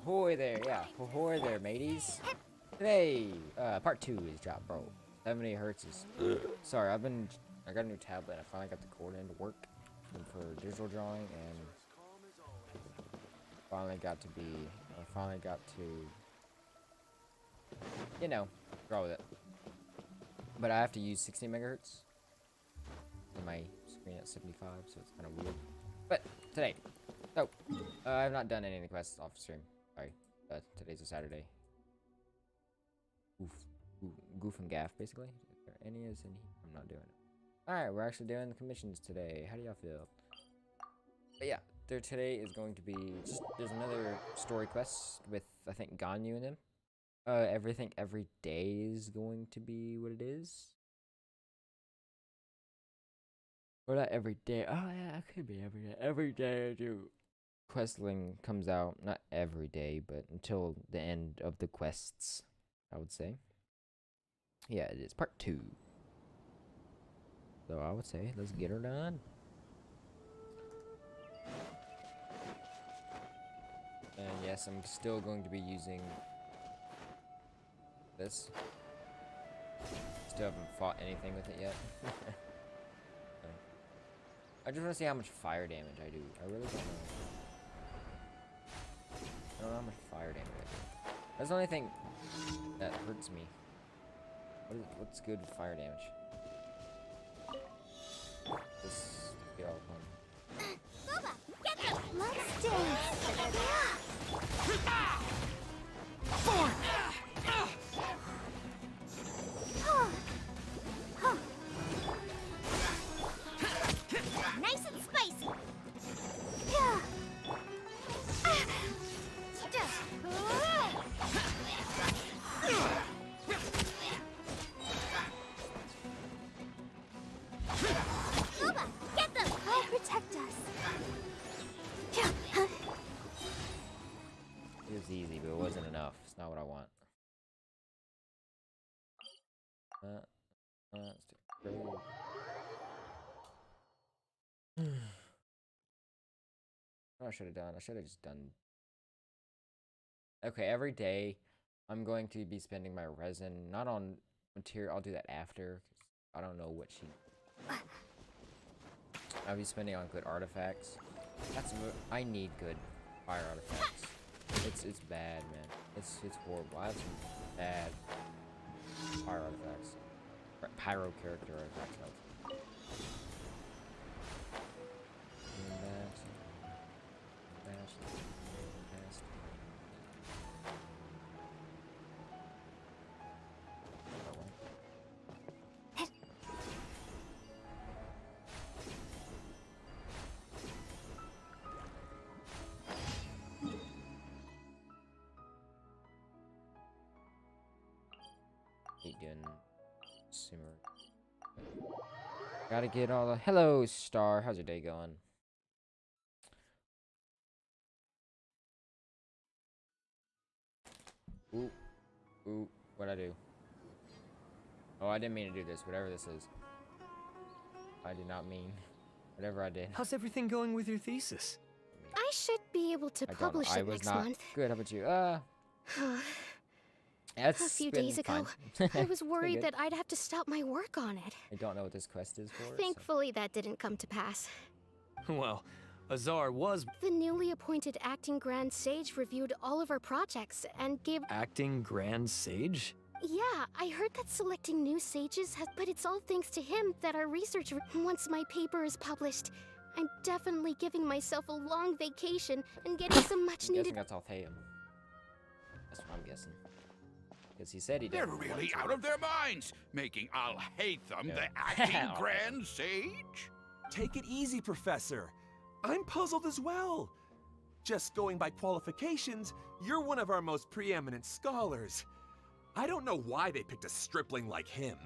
Ahoy there, yeah. Ahoy there, mateys. Today, part 2 is dropped, bro. 70 hertz is... Sorry, I got a new tablet. I finally got the cord in to work for digital drawing, and finally got to, you know, draw with it. But I have to use 60 megahertz in my screen at 75, so it's kind of weird. But today, I have not done any of the quests off stream. Sorry, today's a Saturday. Goof and gaff, basically. If there any is any, I'm not doing it. Alright, we're actually doing the commissions today. How do y'all feel? But yeah, today is going to be there's another story quest with, I think, Ganyu in them. Everything every day is going to be what it is. Or not every day. Oh yeah, it could be every day. Every day I do. Questling comes out, not every day, but until the end of the quests, I would say. Yeah, it is part 2. So I would say, let's get her done. And yes, I'm still going to be using this. Still haven't fought anything with it yet. I just want to see how much fire damage I do. I really don't know. I don't know how much fire damage I do. That's the only thing that hurts me. What's good fire damage? This get all fun. Let's dance. Nice and spicy. Get them! I'll protect us. It was easy, but it wasn't enough. It's not what I want. Let's do what I should have done. I should have just done. Okay, every day I'm going to be spending my resin, not on material. I'll do that after. 'Cause I don't know what she. I'll be spending on good artifacts. I need good fire artifacts. It's bad, man. It's horrible. I have some bad fire artifacts. Pyro character artifacts. Doing simmer. Gotta get all the hello star. How's your day going? Ooh, what'd I do? Oh, I didn't mean to do this, whatever this is. I did not mean whatever I did. How's everything going with your thesis? I should be able to publish it next month. Good, how about you? A few days ago, I was worried that I'd have to stop my work on it. I don't know what this quest is for. Thankfully, that didn't come to pass. Well, Azar was... The newly appointed acting Grand Sage reviewed all of our projects and gave... Acting Grand Sage? Yeah, I heard that selecting new sages has... But it's all thanks to him that our research... Once my paper is published, I'm definitely giving myself a long vacation and getting some much-needed... That's all Theum. That's what I'm guessing. Because he said he did. They're really out of their minds, making I'll hate them the acting Grand Sage. Take it easy, Professor. I'm puzzled as well. Just going by qualifications, you're one of our most preeminent scholars. I don't know why they picked a stripling like him.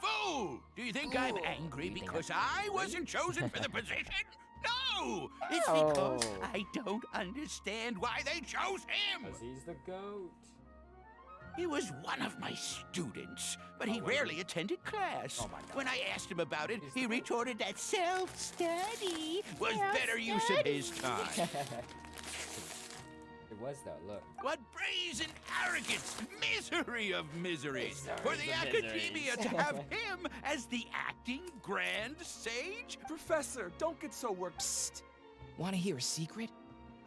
Fool! Do you think I'm angry because I wasn't chosen for the position? No! It's because I don't understand why they chose him! Because he's the goat. He was one of my students, but he rarely attended class. Oh my God. When I asked him about it, he retorted that self-study was better use of his time. It was though. Look. What brazen arrogance! Misery of miseries! For the academia to have him as the acting grand sage? Professor, don't get so worked. Psst. Want to hear a secret?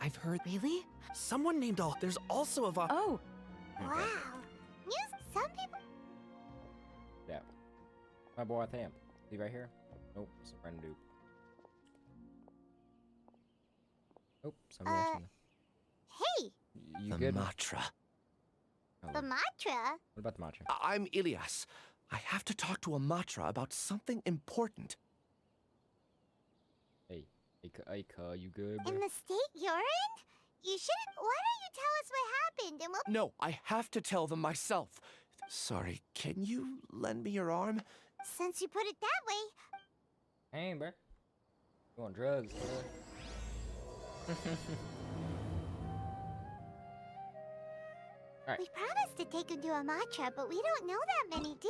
I've heard Really? someone named there's also a Oh, Wow. Some people. Yeah. My boy Tham. Is he right here? Nope. It's a random dude. Nope. Somebody actually. Hey, You the good? Matra. Oh, the mantra. what about the mantra? I'm Ilias. I have to talk to a Matra about something important. Hey, Aika, you good, bro? In the state you're in? You shouldn't. Why don't you tell us what happened and we'll. No, I have to tell them myself. Sorry, can you lend me your arm? Since you put it that way, Hey, bro. You on drugs, bro? Alright. we promised to take him to a mantra, but we don't know that many, do?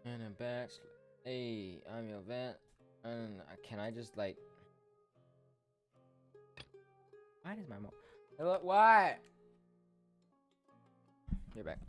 And a batch. Hey, I'm your vet. And can I just like? Why does my mom? Hello, what? You're back.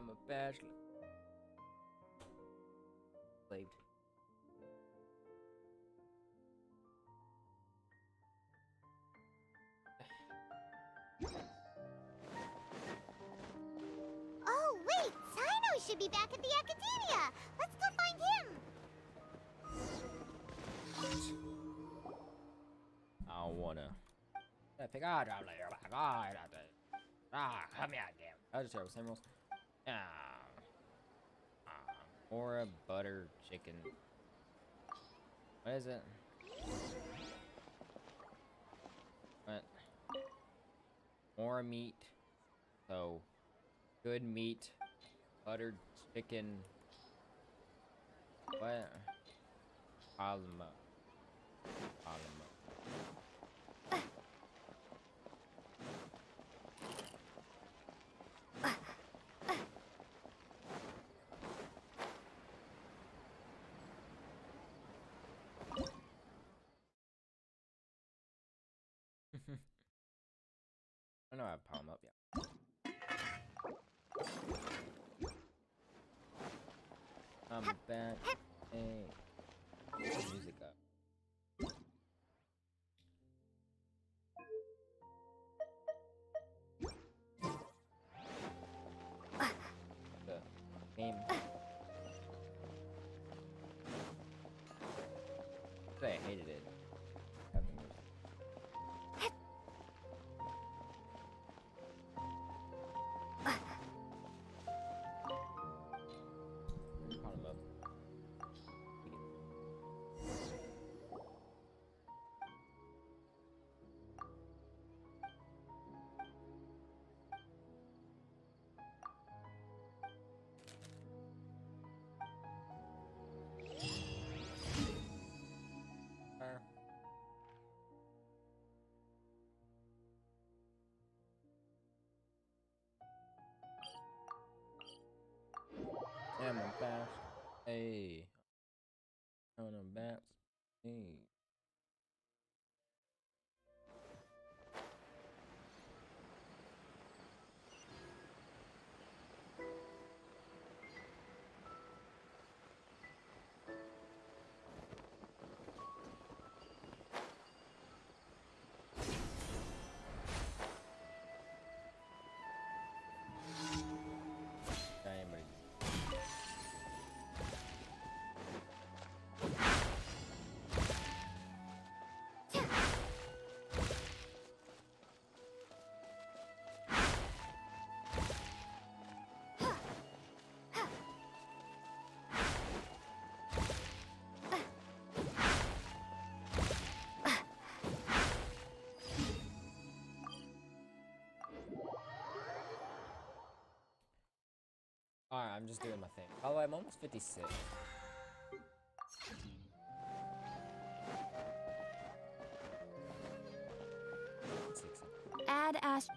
I'm a bachelor. Slaved. Oh, wait! Sino should be back at the academia! Let's go find him! I don't wanna. I think I drop later. Oh my god. Come here, damn. I just have same rules. Or a butter chicken. What is it? What? More meat. So, good meat. Buttered chicken. What? Alma. Alma. I know I have palm up, yeah. I'm back. Hey. Music up. The game. I hated it. Having music. Palm up. I'm a bass. Hey. I'm a bass. Hey. Anybody. Alright, I'm just doing my thing. By the way, I'm almost 56. Add Ash.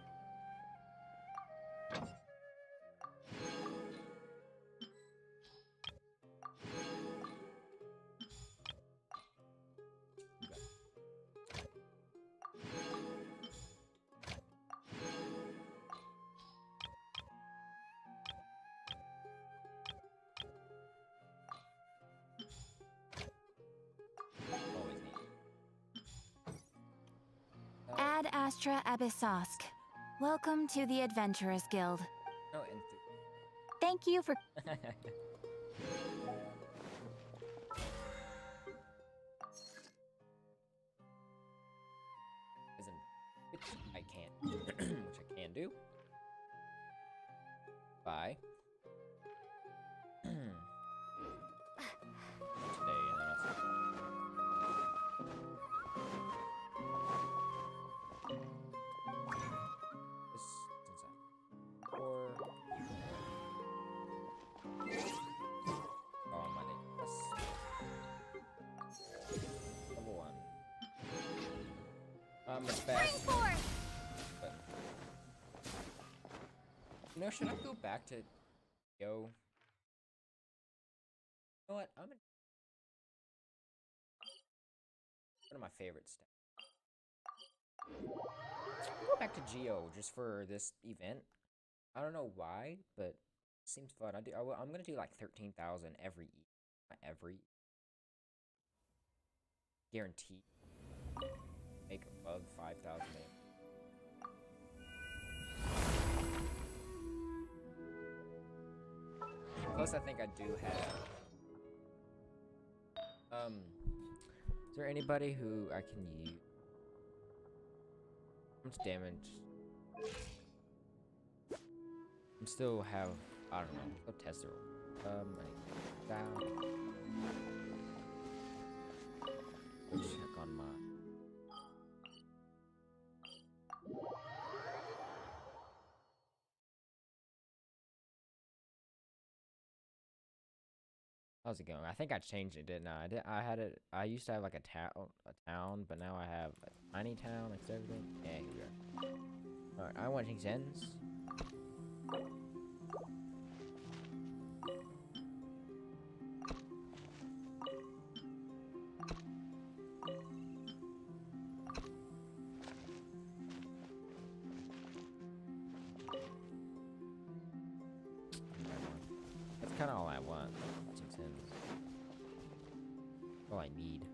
Always neat. Ad Astra Abyssosk. Welcome to the Adventurers Guild. No Thank you for... Which I can't. Which I can do. Bye. Today, and then I'll... This is inside. Or... Oh, my name. Level 1. I'm a fast. But, you know, should I go back to Yo? You know what? I'm gonna one of my favorite stats. Go back to Geo just for this event. I don't know why, but Seems fun. I'm gonna do like 13,000 every year. Not every. Guaranteed. Make above 5,000. Plus, I think I do have. Is there anybody who I can use? How much damage? I still have. I don't know. Go test it. Down. Go check on my. How's it going? I think I changed it, didn't I? I had it. I used to have like a town, but now I have a tiny town next to everything. Yeah, here we go. All right, I want Gens. That's kind of all I want. Gens. All I need.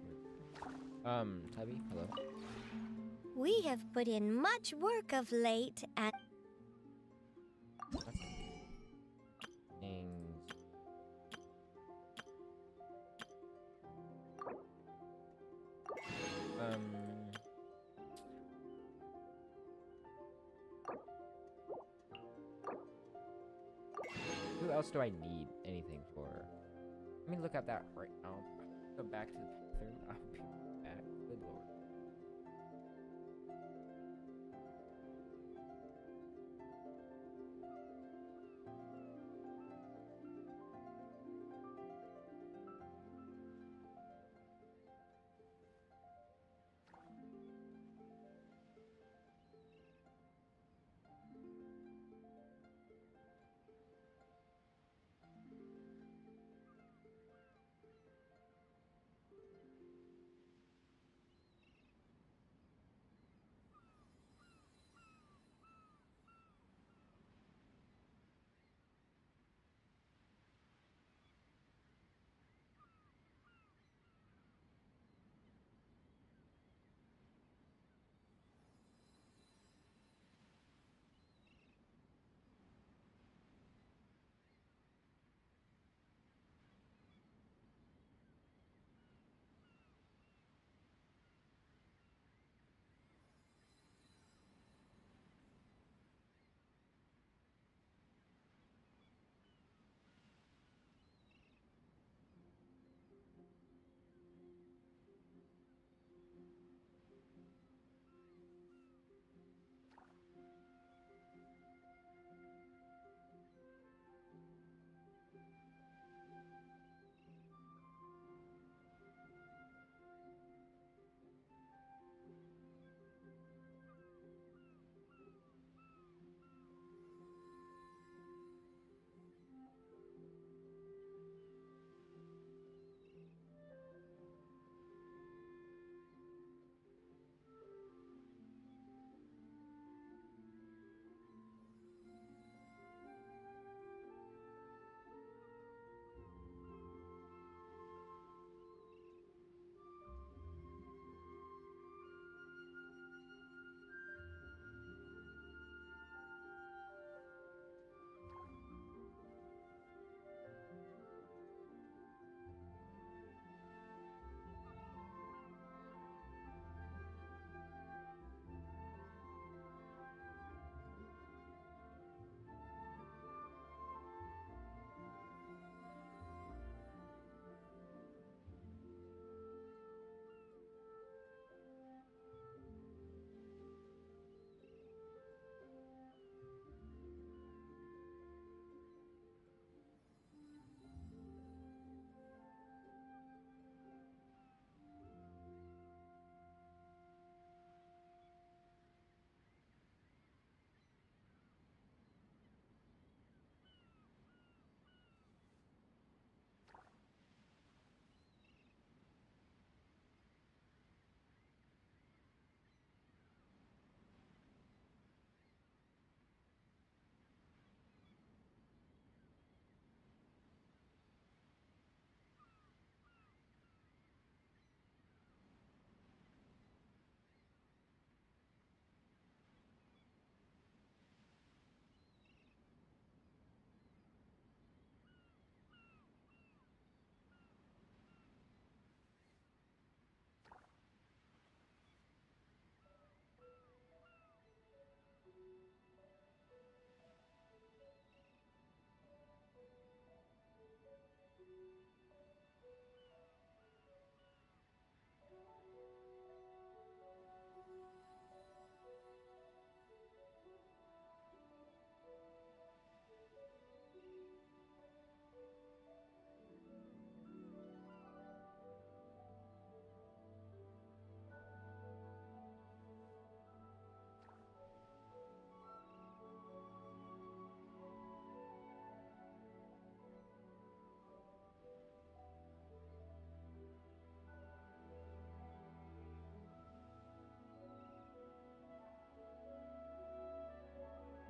Tubby, hello. We have put in much work of late and Things. Who else do I need anything for? Let me look at that right now. Go back to the bathroom. I'll be back. Good lord.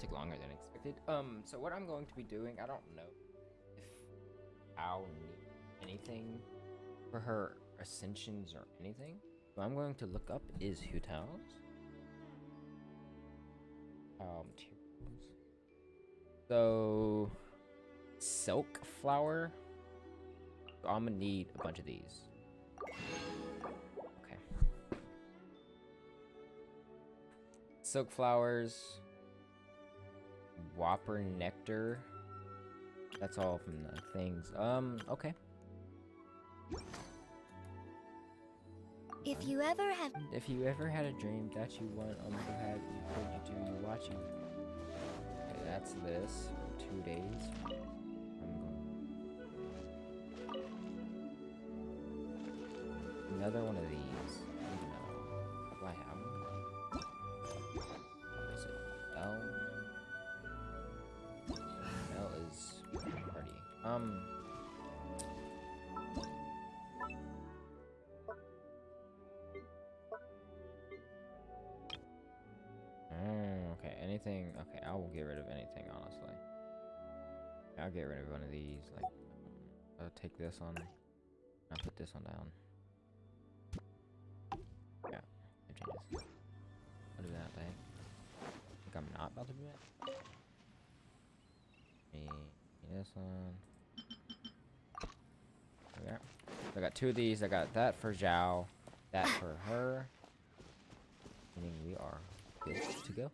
took longer than expected. So what I'm going to be doing, I don't know if I'll need anything for her ascensions or anything. What I'm going to look up is Hutao's. Materials. So silk flower. So I'm gonna need a bunch of these. Okay. Silk flowers. Whopper nectar. That's all from the things. Okay. If you ever have If you ever had a dream that you want to have, you do, you watch you. Okay, that's this for 2 days. Another one of these. No. Do I have one? Where is it? L. L is party. Okay, anything. Okay, I will get rid of anything, honestly. I'll get rid of one of these. Like, I'll take this on. I'll put this one down. Yeah, it changes. I'll do that thing. I think I'm not about to do that. This one. Okay. So I got 2 of these. I got that for Zhao, that for her. Meaning we are good to go.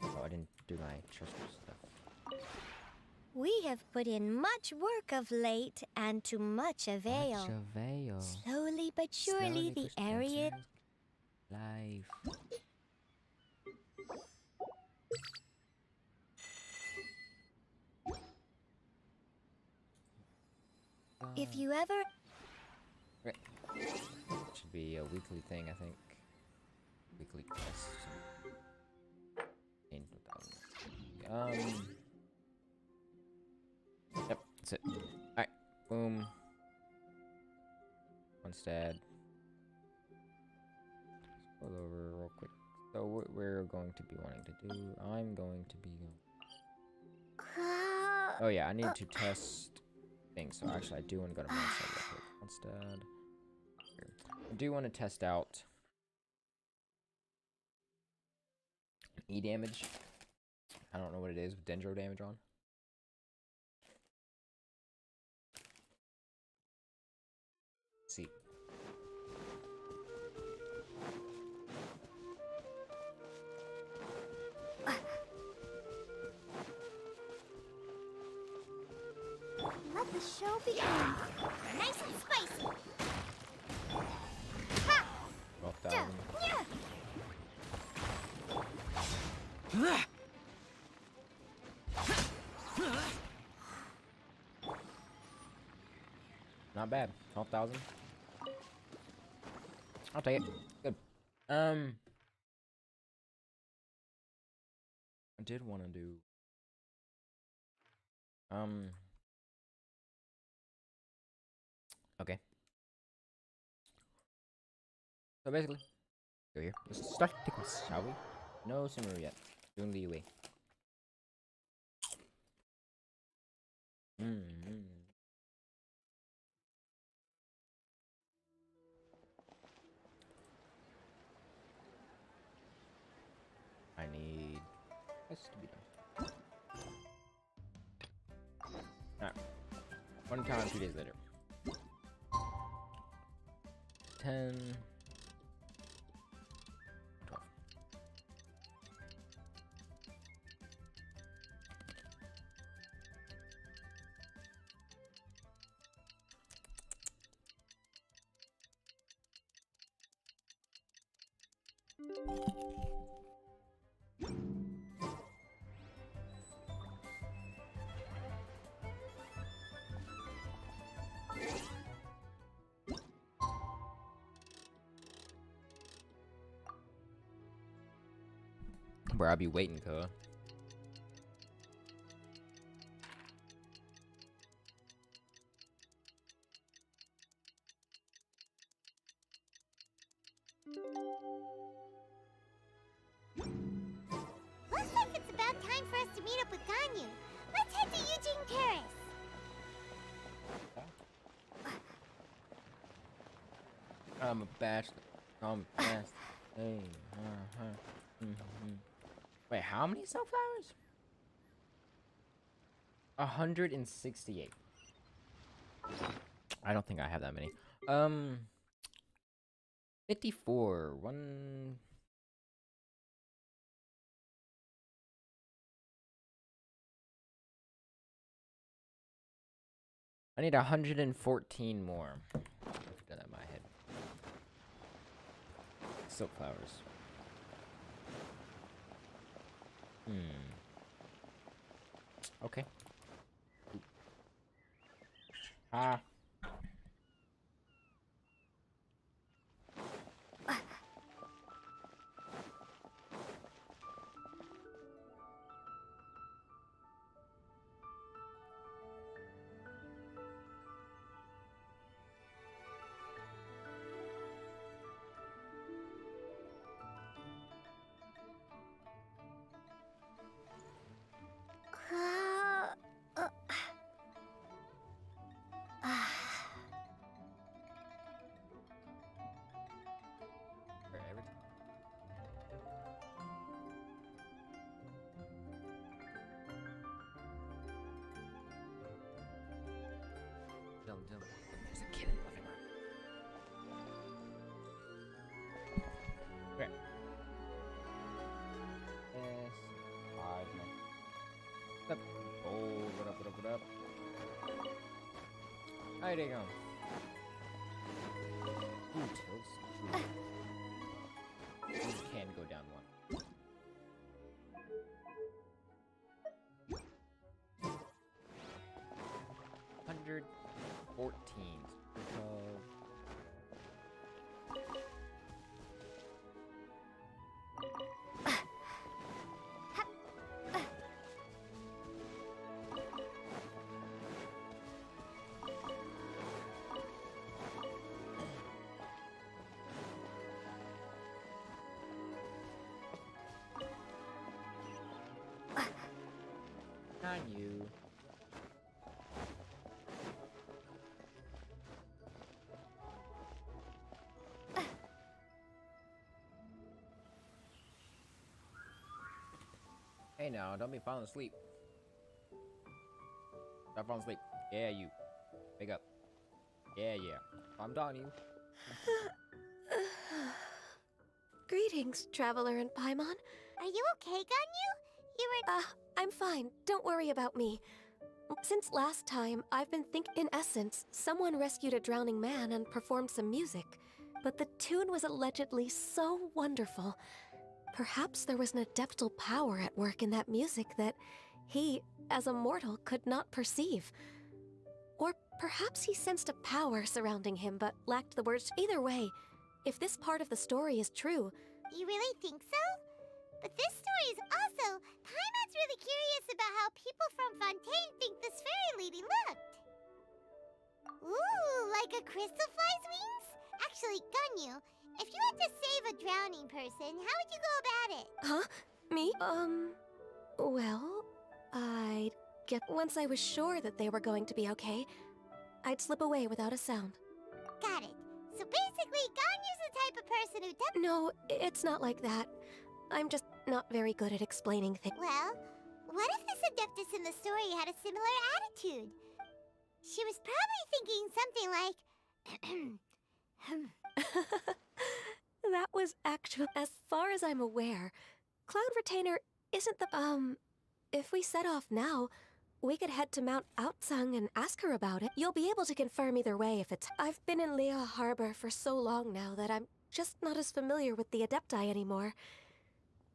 Oh, I didn't do my trust stuff. we have put in much work of late and to much avail. Much avail. Slowly but surely the area Life. if you ever Okay. Should be a weekly thing, I think. Weekly quest. Yep, that's it. Alright, boom. One stat. Scroll over real quick. So what we're going to be wanting to do, I'm going to be... Oh yeah, I need to test things. So actually I do want to go to Monster real quick. Instead, I do want to test out E damage. I don't know what it is with Dendro damage on. Let's see. let the show begin. Nice and spicy. Ha! 12,000. Not bad. 12,000. I'll take it. Good. I did want to do. Okay. So basically, go here. Let's start the quest, shall we? No sooner yet. Doing the UA. I need this to be done. Alright. One time, 2 days later. 10. 12. Bro, I'll be waiting, cuz. Looks like it's about time time for us to meet up with Ganyu. Let's head to Eugene Paris. I'm a bachelor. I'm fast. Hey, Wait, how many sunflowers? 168. I don't think I have that many. 54. One. I need 114 more. I've done that in my head. Silk flowers. Okay. Ah. There's a kid in the living room. Okay. Yes. 5 more. Up. Oh, what up, what up, what up? How you going? Ooh, tilts. These can go down 1. $114. On you. Hey now, don't be falling asleep. Stop falling asleep. Yeah, you. Wake up. Yeah. I'm talking to you. Greetings, Traveler and Paimon. Are you okay, Ganyu? You were... I'm fine. Don't worry about me. Since last time, I've been in essence, someone rescued a drowning man and performed some music. But the tune was allegedly so wonderful. Perhaps there was an adeptal power at work in that music that he, as a mortal, could not perceive. Or perhaps he sensed a power surrounding him but lacked the words. Either way, if this part of the story is true... You really think so? But this story is also... Paimon's really curious about how people from Fontaine think this fairy lady looked. Ooh, like a crystal fly's wings? Actually, Ganyu, if you had to save a drowning person, how would you go about it? Huh? Me? Well, I'd get... Once I was sure that they were going to be okay, I'd slip away without a sound. Got it. So basically, Ganyu's the type of person who does... No, it's not like that. I'm just not very good at explaining things. Well, what if this adeptus in the story had a similar attitude? She was probably thinking something like... That was actually... As far as I'm aware, Cloud Retainer isn't the... If we set off now, we could head to Mount Outsung and ask her about it. You'll be able to confirm either way if it's... I've been in Lea Harbor for so long now that I'm just not as familiar with the Adepti anymore.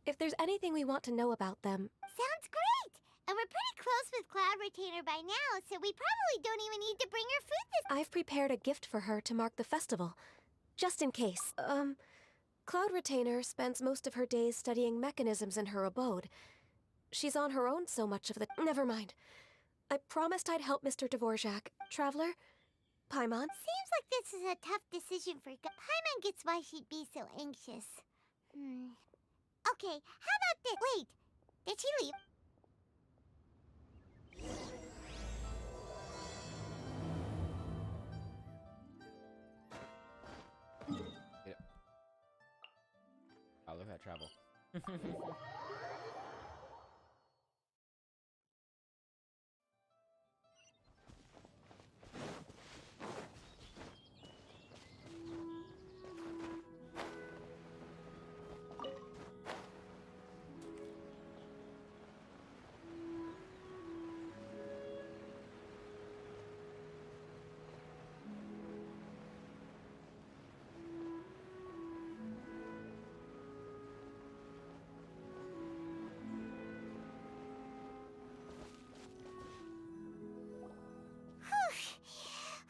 If there's anything we want to know about them... Sounds great! And we're pretty close with Cloud Retainer by now, so we probably don't even need to bring her food this... I've prepared a gift for her to mark the festival. Just in case. Cloud Retainer spends most of her days studying mechanisms in her abode. She's on her own so much of the... Never mind. I promised I'd help Mr. Dvorak. Traveler? Paimon? Seems like this is a tough decision for... Paimon gets why she'd be so anxious. Okay, how about this? Wait, did she leave? travel.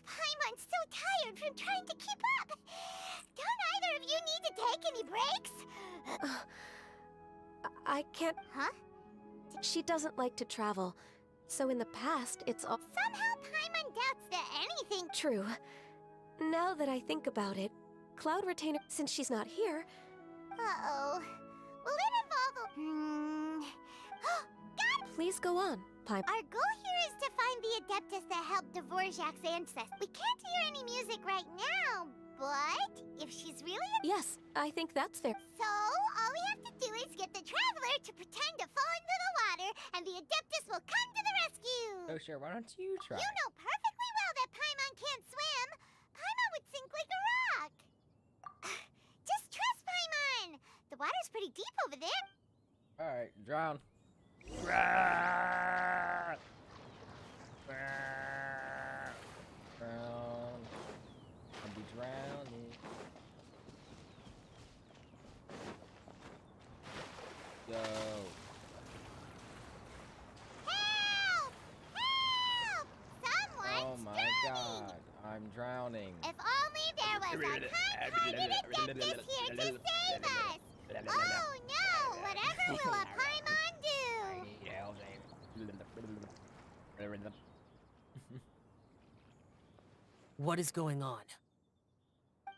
Paimon's so tired from trying to keep up. Don't either of you need to take any breaks? I can't. Huh? She doesn't like to travel, so in the past, it's all Somehow Paimon doubts that anything. true. Now that I think about it, Cloud Retainer, since she's not here, Uh-oh. Will it involve a... Got it! please go on, Paimon. Our goal here is to find the Adeptus that helped Dvorak's ancestors. We can't hear any music right now, but if she's really a... Yes, I think that's fair. So, all we have to do is get the Traveler to pretend to fall into the water, and the Adeptus will come to the rescue! Oh, sure, why don't you try? You know perfectly well that Paimon can't swim! Paimon would sink like a rock! Just trust Paimon! The water's pretty deep over there. Alright, drown. Drown. I'll be drowning. Yo. Help! Help! Someone Oh my god, I'm drowning. If only there was a kind-hearted Adeptus here to save us! Oh no! Whatever will a Paimon do? What is going on?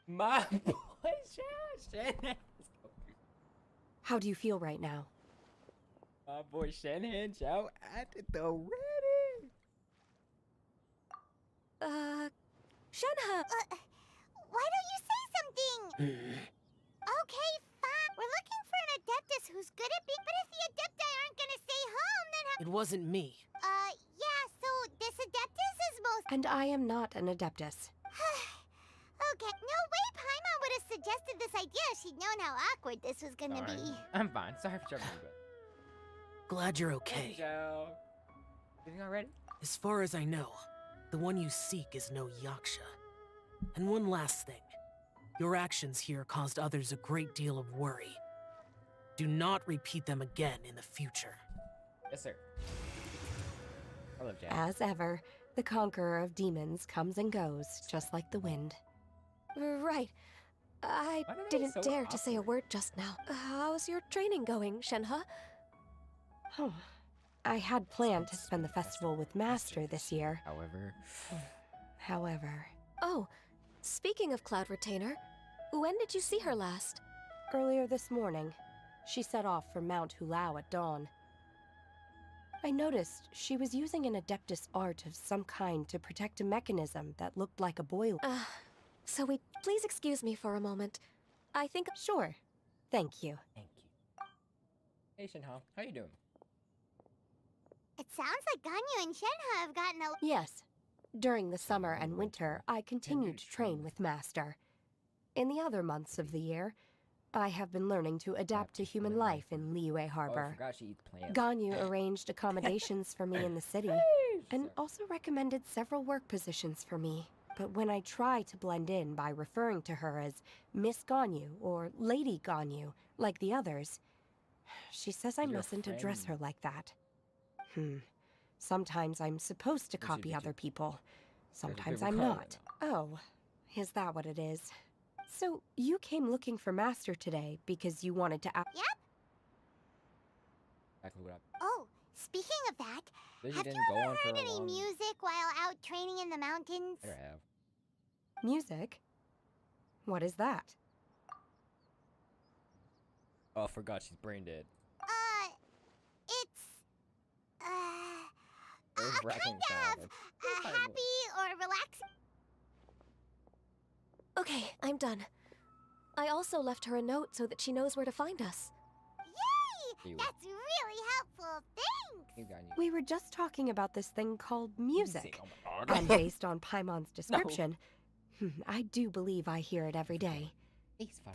My boy Shan. How do you feel right now? My boy Shanhan out at the ready. Shenhe! Why don't you say something? Okay, fine. We're looking for an Adeptus who's good at being... But if the Adepti aren't gonna stay home, then how... It wasn't me. Yeah, so this Adeptus is most... And I am not an Adeptus. Okay, no way Paimon would have suggested this idea if she'd known how awkward this was gonna Sorry. be. I'm fine. Sorry for jumping the Glad you're okay. Joe. Everything all ready? As far as I know, the one you seek is no Yaksha. And one last thing. Your actions here caused others a great deal of worry. Do not repeat them again in the future. Yes, sir. I love Jack. As ever, the conqueror of demons comes and goes, just like the wind. Right. I Why do they didn't so dare to say a awkward? word just now. How's your training going, Shenhe? Oh, I had planned to spend the festival with Master this year. However... Oh, speaking of Cloud Retainer, when did you see her last? Earlier this morning, she set off for Mount Hulao at dawn. I noticed she was using an Adeptus art of some kind to protect a mechanism that looked like a boiler. Please excuse me for a moment. I think... Sure. Thank you. Thank you. Hey, Shinha. How you doing? It sounds like Ganyu and Shenhe have gotten a... Yes. During the summer and winter, I continued to train with Master. In the other months of the year, I have been learning to adapt to human life in Liyue Oh, I Harbor. forgot she eats plants. Ganyu arranged accommodations for me in the city, and also recommended several work positions for me. But when I try to blend in by referring to her as Miss Ganyu or Lady Ganyu, like the others, she says I Your mustn't address her friend. like that. Sometimes I'm supposed to Did you- copy did you- other people. Sometimes people I'm call it not. Oh, is that what it is? So, you came looking for Master today because you wanted to Yep. Exactly what Oh, speaking of that, Then you have you didn't go ever on for heard a any long- music while out training in the mountains? I have. Music? What is that? Oh, I forgot she's brain dead. It's... Nerve-wracking kind sound. of happy or relaxing. Okay, I'm done. I also left her a note so that she knows where to find us. Yay! You. That's really helpful. Thanks! You got you. We were just talking about this thing called music. Oh my god. And based on Paimon's description, I do believe I hear it every day.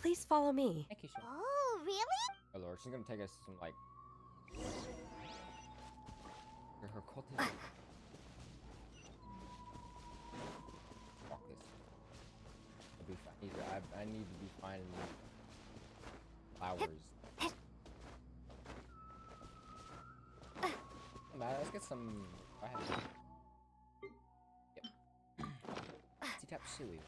Please follow me. Thank you, sir. Oh, really? Oh lord, she's gonna take us some like her cultist. Fuck this. I'll be fine. I need to be finding flowers. Let's get some. I have. Yep. Tap silly.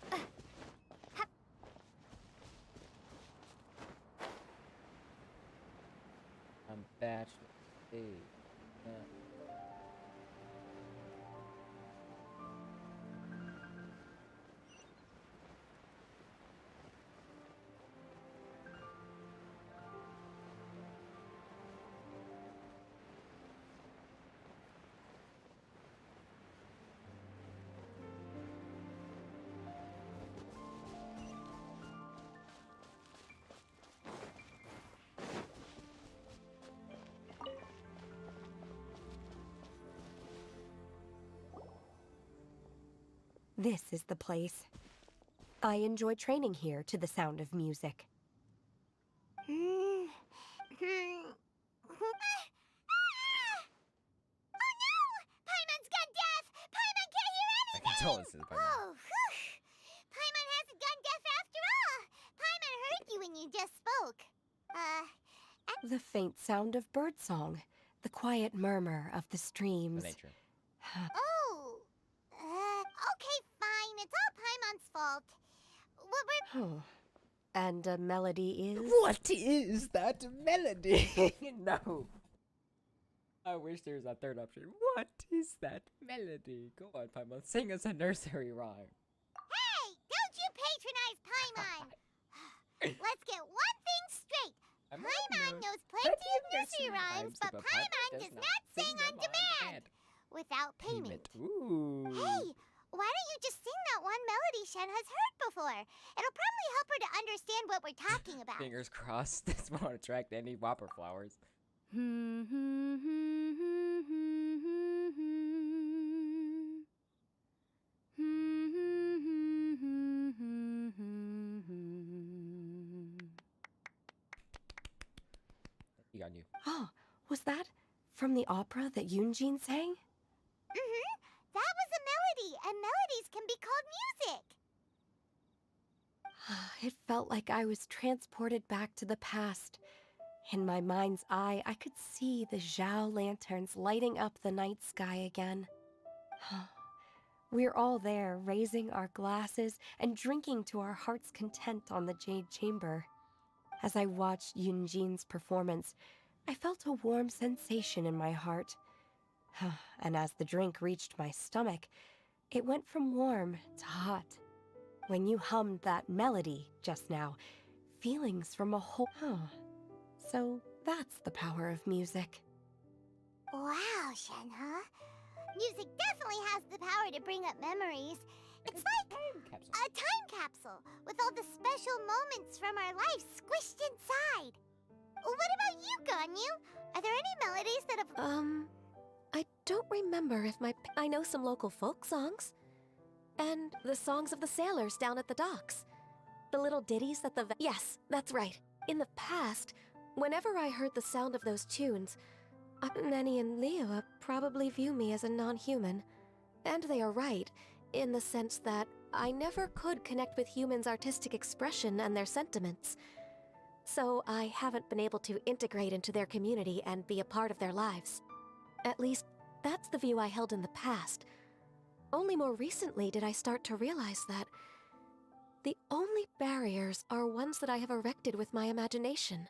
I'm bachelor. Hey. This is the place. I enjoy training here to the sound of music. Oh no! Paimon's gone deaf! Paimon can't hear I anything! can tell this is Paimon. Oh, whew! Paimon hasn't gone deaf after all! Paimon heard you when you just spoke. The faint sound of birdsong, the quiet murmur of the The streams. nature. Oh. Okay, fine. It's all Paimon's fault. What we're... Oh. And a melody is... What is that melody? No. I wish there was a third option. What is that melody? Go on, Paimon. Sing us a nursery rhyme. Hey! Don't you patronize Paimon! Let's get one thing straight. Paimon knows plenty of nursery rhymes, but Paimon does not sing on demand. Without payment. Ooh. Hey! Why don't you just sing that one melody Shen has heard before? It'll probably help her to understand what we're talking about. Fingers crossed. This won't attract any whopper flowers. You got you. Oh, was that from the opera that Yunjin sang? That was a melody, and melodies can be called music. It felt like I was transported back to the past. In my mind's eye, I could see the Zhao lanterns lighting up the night sky again. We're all there, raising our glasses and drinking to our heart's content on the Jade Chamber. As I watched Yunjin's performance, I felt a warm sensation in my heart. And as the drink reached my stomach, it went from warm to hot. When you hummed that melody just now, feelings from a whole... So that's the power of music. Wow, Shen, huh? Music definitely has the power to bring up memories. It's like a time capsule with all the special moments from our lives squished inside. What about you, Ganyu? Are there any melodies that have... I don't remember if I know some local folk songs. And the songs of the sailors down at the docks. The little ditties that Yes, that's right. In the past, whenever I heard the sound of those tunes, Nenny and Leo probably view me as a non-human. And they are right, in the sense that I never could connect with humans' artistic expression and their sentiments. So I haven't been able to integrate into their community and be a part of their lives. At least, that's the view I held in the past. Only more recently did I start to realize that the only barriers are ones that I have erected with my imagination.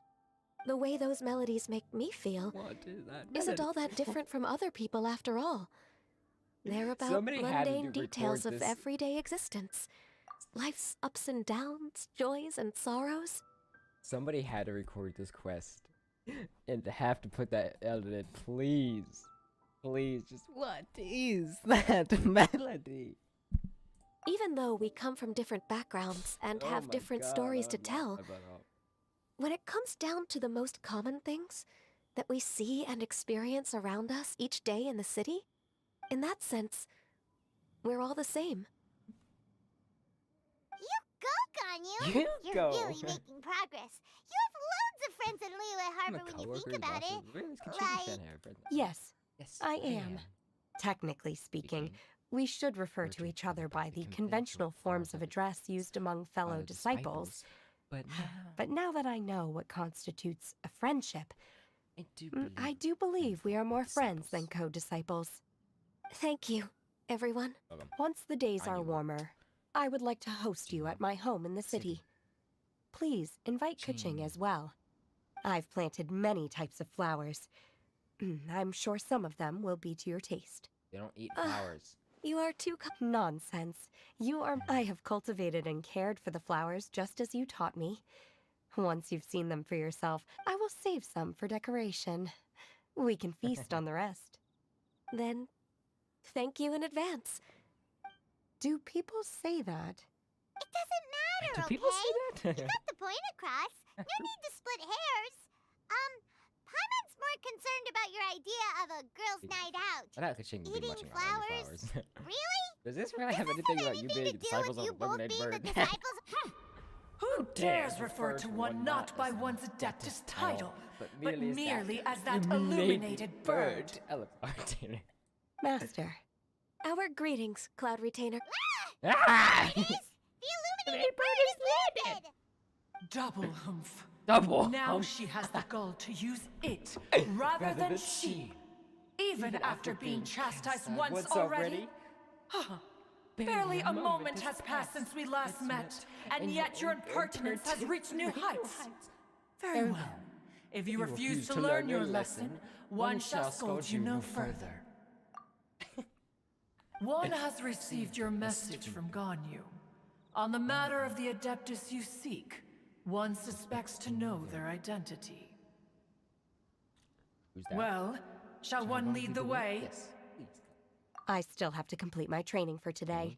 The way those melodies make me feel What is that isn't all that different from other people after all. They're about Somebody had to mundane record details of this. everyday existence. Life's ups and downs, joys and sorrows. Somebody had to record this quest. And to have to put that edited, please. Please, just what is that melody? Even though we come from different backgrounds and Oh have my different God, stories to I'm not tell, about all- when it comes down to the most common things that we see and experience around us each day in the city, in that sense, we're all the same. You go, Ganyu! You You're go. really making progress. You have loads of friends in Liyue I'm a Harbor when you coworker, think about bosses. it. Really, this Like- Kenshin have friends. Yes, Yes, I am. Technically speaking, we should refer to each other by the conventional forms of address used among fellow disciples. But now that I know what constitutes a friendship, I do believe we are more friends than co-disciples. Thank you, everyone. Welcome. Once the days are Annual. warmer, I would like to host you at my home in the city. Please invite Kuching as well. I've planted many types of flowers. I'm sure some of them will be to your taste. They don't eat flowers. You are too Nonsense. I have cultivated and cared for the flowers just as you taught me. Once you've seen them for yourself, I will save some for decoration. We can feast on the rest. Then, thank you in advance. Do people say that? It doesn't matter, Do okay? people say that? You got the point across. No need to split hairs. Paimon's more concerned about your idea of a girls' night out. I doubt Kaching would be Eating much about flowers? flowers. Really? Does this really Does have this anything have about you anything being to do disciples with of you a both illuminated being the bird? disciples? Who dares refer to one not by one's adeptus title, but merely as that illuminated bird? Master. Our greetings, Cloud Retainer. Ah! It is! The illuminated bird is landed! Double humph. Double. Now she has the gall to use it rather than she. Even after being chastised once already. Barely a moment has passed since we last met, and yet your impertinence has reached new heights. Very well. If you refuse to learn your lesson, one shall scold you no further. One has received your message from Ganyu. On the matter of the Adeptus you seek, one suspects to know their identity. Who's that? Well, shall one lead the way? Yes, please. I still have to complete my training for today,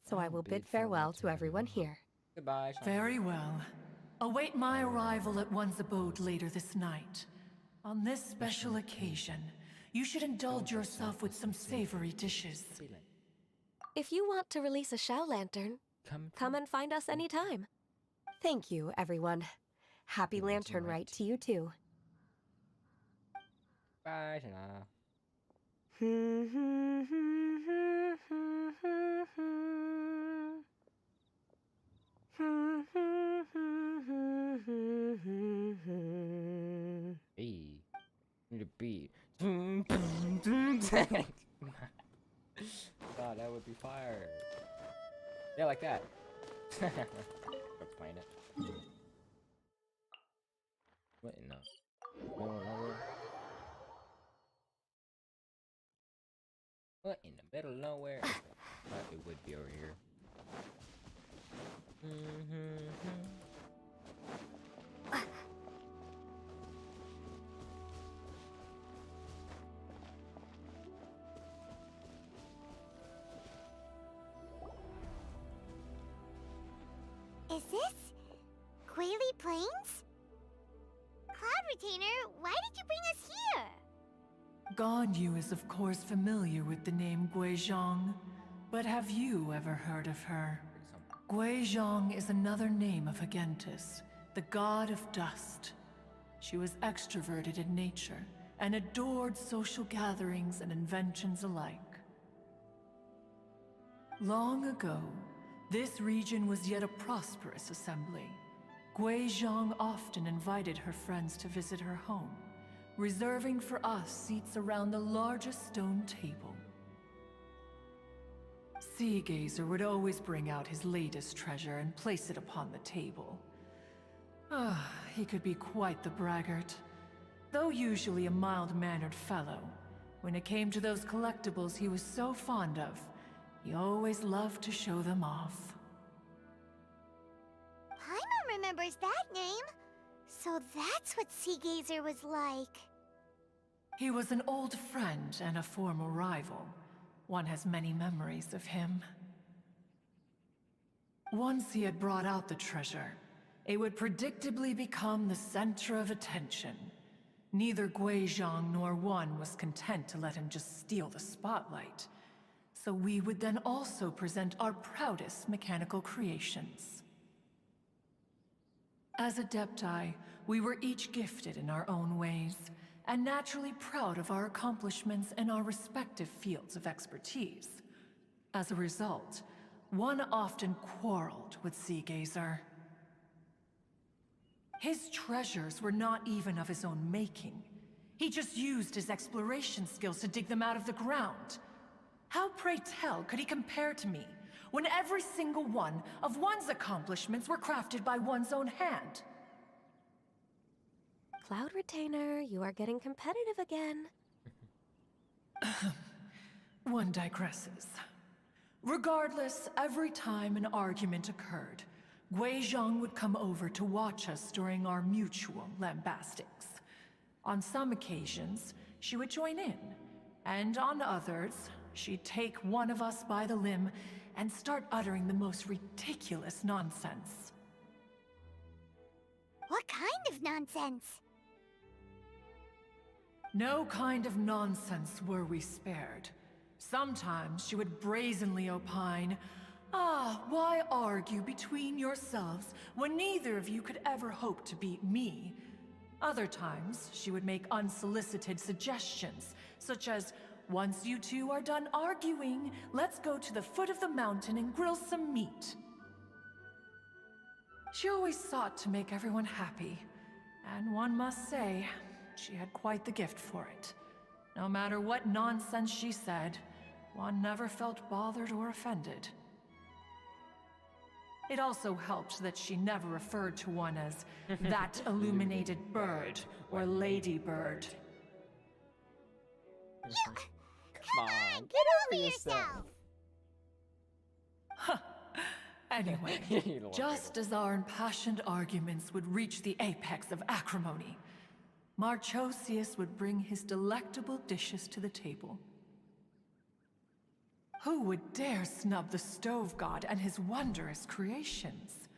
so I will bid farewell to everyone here. Goodbye, Sean. Very well. Await my arrival at one's abode later this night. On this special occasion, you should indulge yourself with some savory dishes. If you want to release a Shao Lantern, come and find us anytime. Thank you, everyone. Happy Lantern Rite to you too. Bye, Shana. B. Need a B. God, that would be fire. Yeah, like that. Let's playing it. What in the middle of nowhere? What in the middle of nowhere? It would be over here. Is this Quaily Plains? Cloud Retainer, why did you bring us here? Ganyu is of course familiar with the name Guizhong, but have you ever heard of her? Guizhong is another name of Agentis, the god of dust. She was extroverted in nature and adored social gatherings and inventions alike. Long ago, this region was yet a prosperous assembly. Guizhong often invited her friends to visit her home, reserving for us seats around the largest stone table. Sea Gazer would always bring out his latest treasure and place it upon the table. He could be quite the braggart. Though usually a mild-mannered fellow, when it came to those collectibles he was so fond of, he always loved to show them off. Paimon remembers that name. So that's what Sea Gazer was like. He was an old friend and a former rival. One has many memories of him. Once he had brought out the treasure, it would predictably become the center of attention. Neither Guizhong nor One was content to let him just steal the spotlight. So we would then also present our proudest mechanical creations. As Adepti, we were each gifted in our own ways, and naturally proud of our accomplishments in our respective fields of expertise. As a result, One often quarreled with Seagazer. His treasures were not even of his own making. He just used his exploration skills to dig them out of the ground. How, pray tell, could he compare to me, when every single one of One's accomplishments were crafted by one's own hand? Cloud Retainer, you are getting competitive again. One digresses. Regardless, every time an argument occurred, Guizhong would come over to watch us during our mutual lambastics. On some occasions, she would join in, and on others, she'd take one of us by the limb and start uttering the most ridiculous nonsense. What kind of nonsense? No kind of nonsense were we spared. Sometimes she would brazenly opine, why argue between yourselves when neither of you could ever hope to beat me? Other times, she would make unsolicited suggestions, such as, once you two are done arguing, let's go to the foot of the mountain and grill some meat. She always sought to make everyone happy, and one must say, she had quite the gift for it. No matter what nonsense she said, One never felt bothered or offended. It also helped that she never referred to One as that illuminated bird or ladybird. Come on, get over yourself. Anyway, just as our impassioned arguments would reach the apex of acrimony, Marchosius would bring his delectable dishes to the table. Who would dare snub the stove god and his wondrous creations?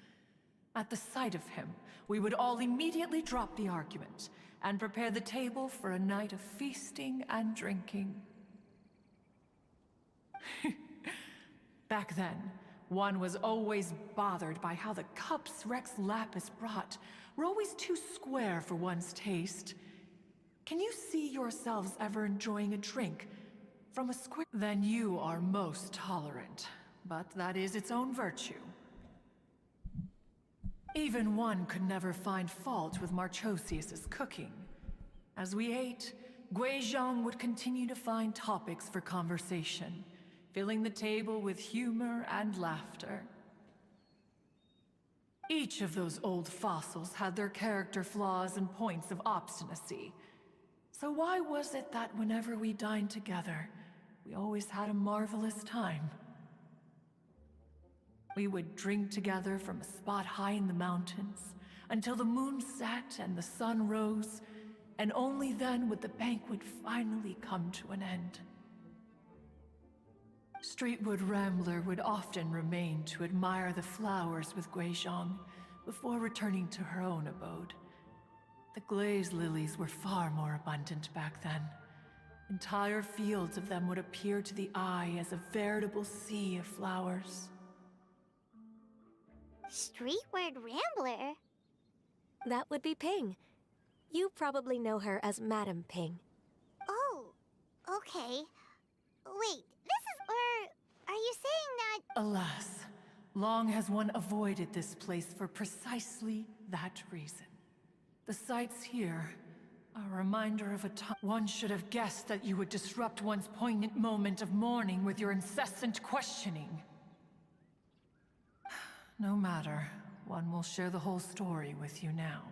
At the sight of him, we would all immediately drop the argument and prepare the table for a night of feasting and drinking. Back then, One was always bothered by how the cups Rex Lapis brought were always too square for one's taste. Can you see yourselves ever enjoying a drink from a square? Then you are most tolerant, but that is its own virtue. Even One could never find fault with Marchosius's cooking. As we ate, Guizhong would continue to find topics for conversation, filling the table with humor and laughter. Each of those old fossils had their character flaws and points of obstinacy. So why was it that whenever we dined together, we always had a marvelous time? We would drink together from a spot high in the mountains, until the moon set and the sun rose, and only then would the banquet finally come to an end. Streetwood Rambler would often remain to admire the flowers with Guizhong before returning to her own abode. The glaze lilies were far more abundant back then. Entire fields of them would appear to the eye as a veritable sea of flowers. Streetward Rambler? That would be Ping. You probably know her as Madam Ping. Oh, okay. Wait, are you saying that— Alas, long has One avoided this place for precisely that reason. The sights here are a reminder of a time one should have guessed that you would disrupt one's poignant moment of mourning with your incessant questioning. No matter, One will share the whole story with you now.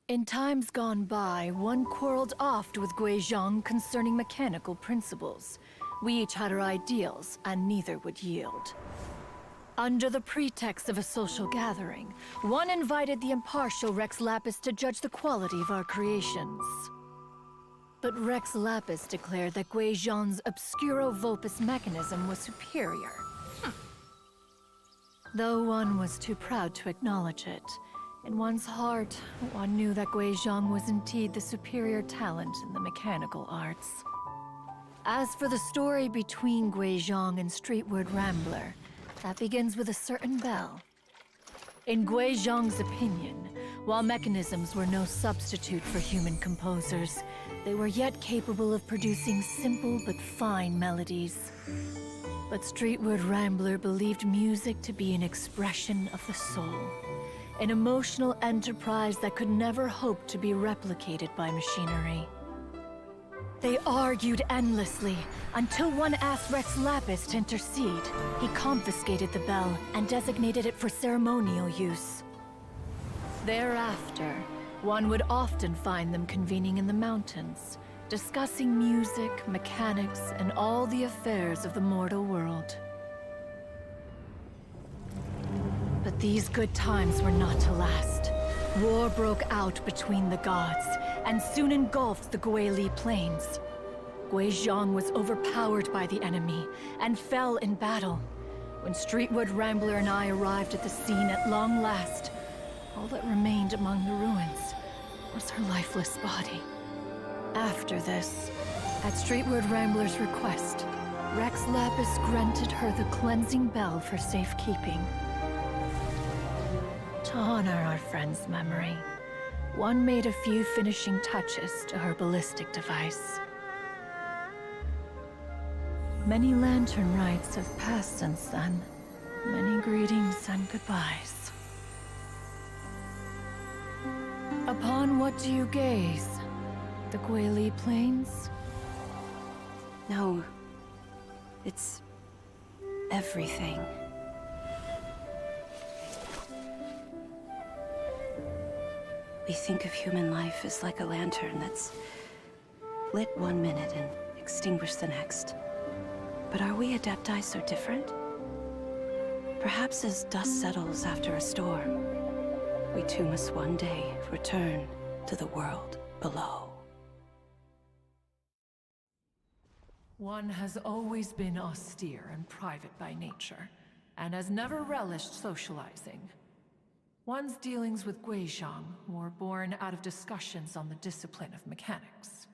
In times gone by, One quarreled oft with Guizhong concerning mechanical principles. We each had our ideals, and neither would yield. Under the pretext of a social gathering, One invited the impartial Rex Lapis to judge the quality of our creations. But Rex Lapis declared that Guizhong's Obscuro Vulpus mechanism was superior, Though one was too proud to acknowledge it, in one's heart, one knew that Guizhong was indeed the superior talent in the mechanical arts. As for the story between Guizhong and Streetward Rambler, that begins with a certain bell. In Guizhong's opinion, while mechanisms were no substitute for human composers, they were yet capable of producing simple but fine melodies. But Streetward Rambler believed music to be an expression of the soul, an emotional enterprise that could never hope to be replicated by machinery. They argued endlessly, until one asked Rex Lapis to intercede. He confiscated the bell and designated it for ceremonial use. Thereafter, one would often find them convening in the mountains, discussing music, mechanics, and all the affairs of the mortal world. But these good times were not to last. War broke out between the gods, and soon engulfed the Guili Plains. Guizhong was overpowered by the enemy, and fell in battle. When Streetward Rambler and I arrived at the scene at long last, all that remained among the ruins was her lifeless body. After this, at Streetward Rambler's request, Rex Lapis granted her the cleansing bell for safekeeping. To honor our friend's memory, one made a few finishing touches to her ballistic device. Many lantern rites have passed since then. Many greetings and goodbyes. Upon what do you gaze? The Guili Plains? No. It's everything. We think of human life as like a lantern that's lit one minute and extinguished the next. But are we Adepti so different? Perhaps as dust settles after a storm, we too must one day return to the world below. One has always been austere and private by nature, and has never relished socializing. One's dealings with Guizhong were born out of discussions on the discipline of mechanics.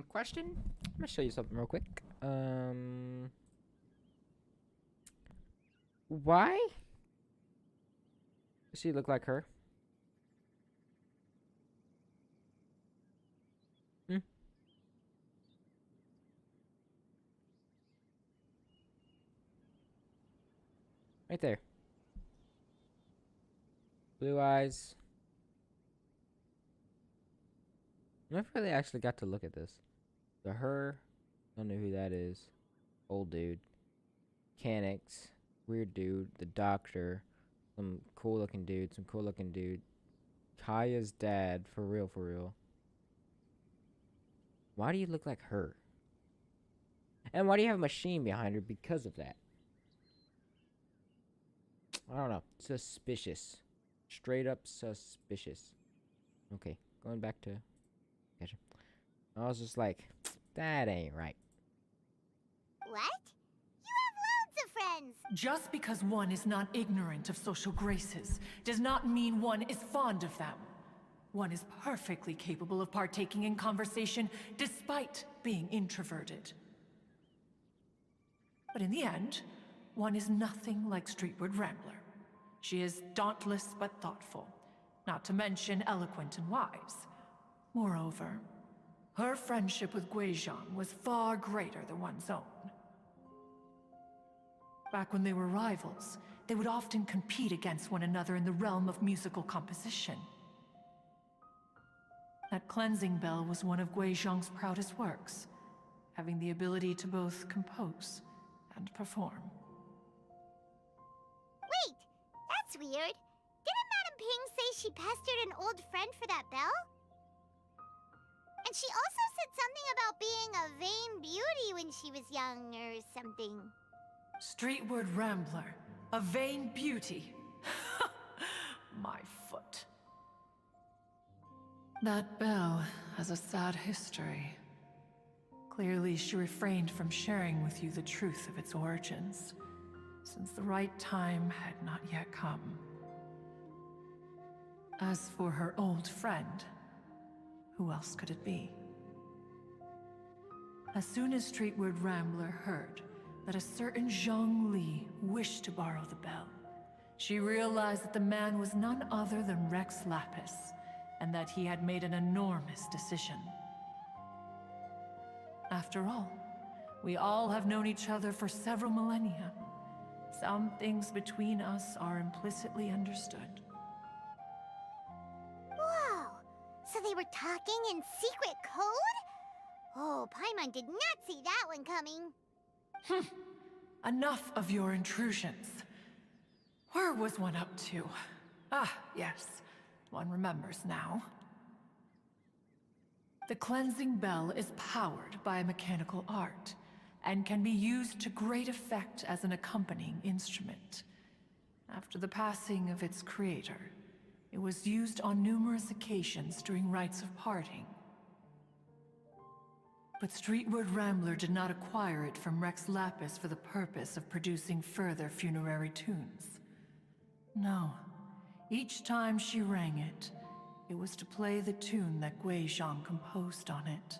Question? I'm gonna show you something real quick. Why does she look like her? Right there. Blue eyes. I never really actually got to look at this. So her, don't know who that is. Old dude. Mechanics. Weird dude. The doctor. Some cool looking dude. Kaya's dad. For real, for real. Why do you look like her? And why do you have a machine behind her because of that? I don't know. Suspicious. Straight up suspicious. Okay, going back to... Gotcha. I was just like, that ain't right. What? You have loads of friends! Just because one is not ignorant of social graces does not mean one is fond of them. One is perfectly capable of partaking in conversation despite being introverted. But in the end, one is nothing like Streetward Rambler. She is dauntless but thoughtful, not to mention eloquent and wise. Moreover, her friendship with Guizhong was far greater than one's own. Back when they were rivals, they would often compete against one another in the realm of musical composition. That cleansing bell was one of Guizhong's proudest works, having the ability to both compose and perform. Wait! That's weird. Didn't Madame Ping say she pestered an old friend for that bell? And she also said something about being a vain beauty when she was young or something. Streetward Rambler, a vain beauty. my foot. That bell has a sad history. Clearly, she refrained from sharing with you the truth of its origins, since the right time had not yet come. As for her old friend, who else could it be? As soon as Streetward Rambler heard that a certain Zhang Li wished to borrow the bell, she realized that the man was none other than Rex Lapis, and that he had made an enormous decision. After all, we all have known each other for several millennia. Some things between us are implicitly understood. Whoa! So they were talking in secret code? Oh, Paimon did not see that one coming. Enough of your intrusions. Where was one up to? Ah, yes. One remembers now. The cleansing bell is powered by a mechanical art, and can be used to great effect as an accompanying instrument. After the passing of its creator, it was used on numerous occasions during rites of parting. But Streetward Rambler did not acquire it from Rex Lapis for the purpose of producing further funerary tunes. No. Each time she rang it, it was to play the tune that Guizhong composed on it.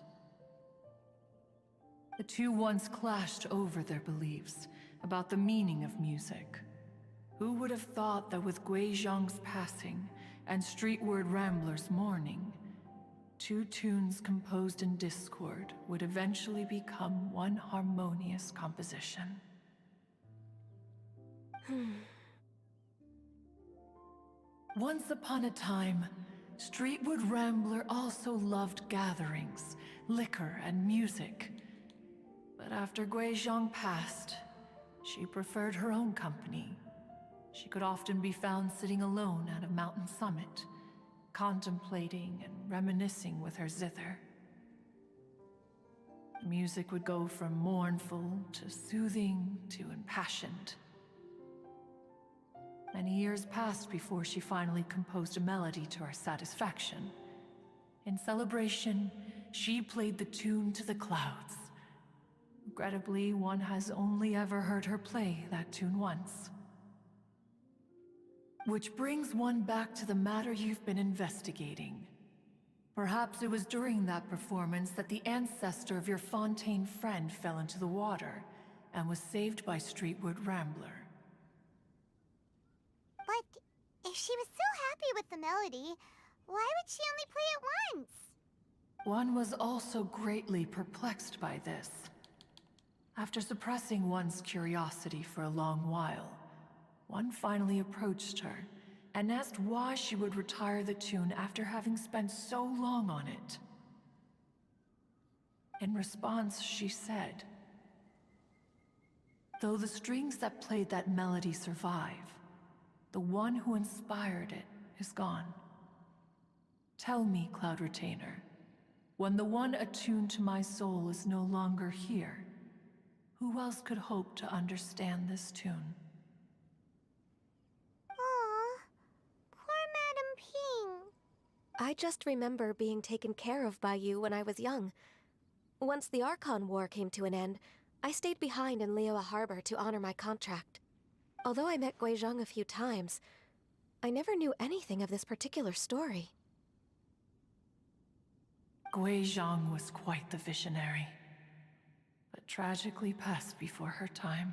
The two once clashed over their beliefs about the meaning of music. Who would have thought that with Guizhong's passing and Streetward Rambler's mourning, two tunes composed in discord would eventually become one harmonious composition? Once upon a time, Streetward Rambler also loved gatherings, liquor, and music. But after Guizhong passed, she preferred her own company. She could often be found sitting alone at a mountain summit, contemplating and reminiscing with her zither. The music would go from mournful to soothing to impassioned. Many years passed before she finally composed a melody to her satisfaction. In celebration, she played the tune to the clouds. Regrettably, one has only ever heard her play that tune once. Which brings one back to the matter you've been investigating. Perhaps it was during that performance that the ancestor of your Fontaine friend fell into the water and was saved by Streetward Rambler. But if she was so happy with the melody, why would she only play it once? One was also greatly perplexed by this. After suppressing one's curiosity for a long while, one finally approached her and asked why she would retire the tune after having spent so long on it. In response, she said, "Though the strings that played that melody survive, the one who inspired it is gone. Tell me, Cloud Retainer, when the one attuned to my soul is no longer here, who else could hope to understand this tune?" Aw, poor Madam Ping. I just remember being taken care of by you when I was young. Once the Archon War came to an end, I stayed behind in Liyue Harbor to honor my contract. Although I met Guizhong a few times, I never knew anything of this particular story. Guizhong was quite the visionary, but tragically passed before her time.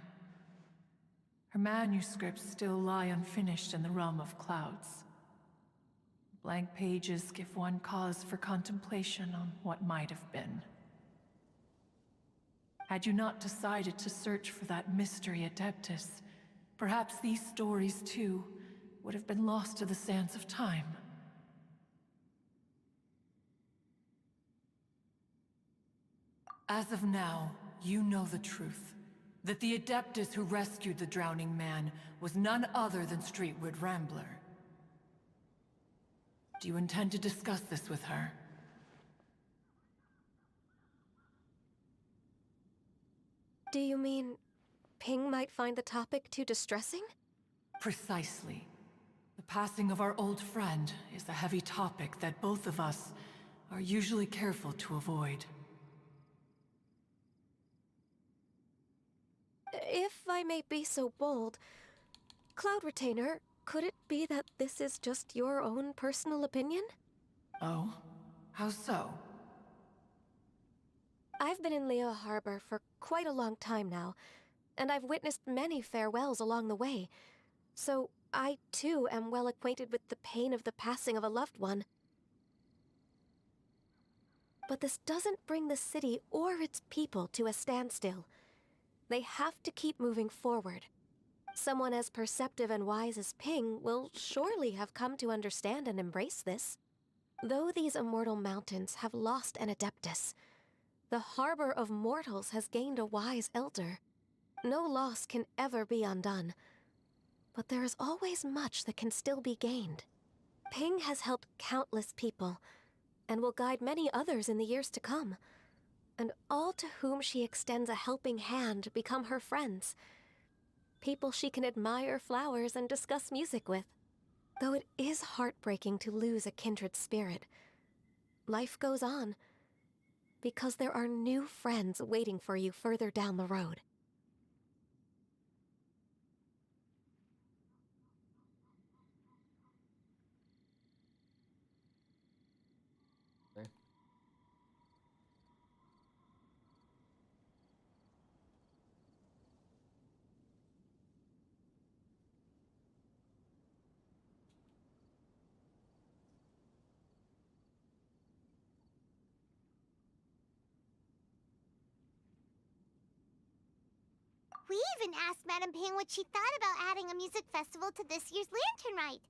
Her manuscripts still lie unfinished in the realm of clouds. Blank pages give one cause for contemplation on what might have been. Had you not decided to search for that mystery Adeptus, perhaps these stories, too, would have been lost to the sands of time. As of now, you know the truth. That the Adeptus who rescued the drowning man was none other than Streetward Rambler. Do you intend to discuss this with her? Do you mean Ping might find the topic too distressing? Precisely. The passing of our old friend is a heavy topic that both of us are usually careful to avoid. If I may be so bold, Cloud Retainer, could it be that this is just your own personal opinion? Oh? How so? I've been in Leo Harbor for quite a long time now, and I've witnessed many farewells along the way, so I too am well acquainted with the pain of the passing of a loved one. But this doesn't bring the city or its people to a standstill. They have to keep moving forward. Someone as perceptive and wise as Ping will surely have come to understand and embrace this. Though these immortal mountains have lost an Adeptus, the harbor of mortals has gained a wise elder. No loss can ever be undone, but there is always much that can still be gained. Ping has helped countless people, and will guide many others in the years to come. And all to whom she extends a helping hand become her friends. People she can admire flowers and discuss music with. Though it is heartbreaking to lose a kindred spirit, life goes on, because there are new friends waiting for you further down the road. We even asked Madame Ping what she thought about adding a music festival to this year's Lantern Rite.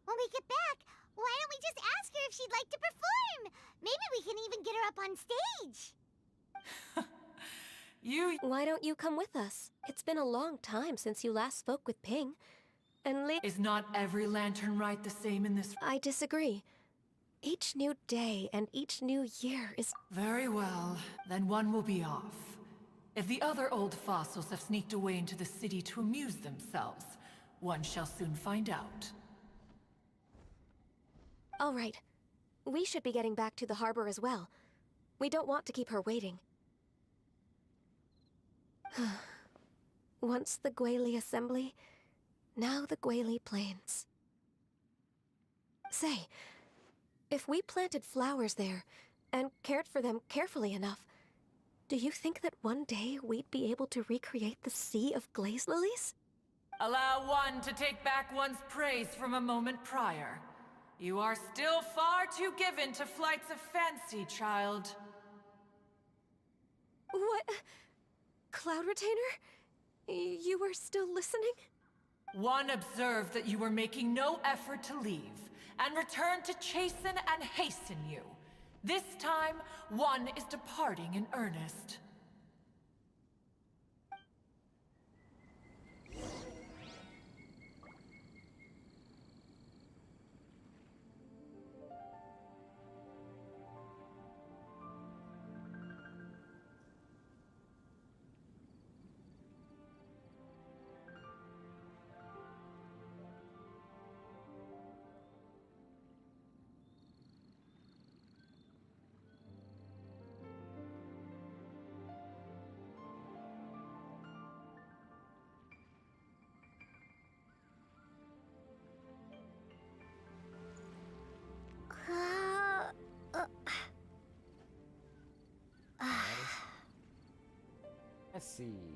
When we get back, why don't we just ask her if she'd like to perform? Maybe we can even get her up on stage. Why don't you come with us? It's been a long time since you last spoke with Ping. And Is not every Lantern Rite the same in this? I disagree. Each new day and each new year is... Very well, then one will be off. If the other old fossils have sneaked away into the city to amuse themselves, one shall soon find out. All right. We should be getting back to the harbor as well. We don't want to keep her waiting. Once the Guili Assembly, now the Guili Plains. Say, if we planted flowers there, and cared for them carefully enough, do you think that one day we'd be able to recreate the Sea of Glaze Lilies? Allow one to take back one's praise from a moment prior. You are still far too given to flights of fancy, child. What? Cloud Retainer? You were still listening? One observed that you were making no effort to leave, and returned to chasten and hasten you. This time, one is departing in earnest. Let's see.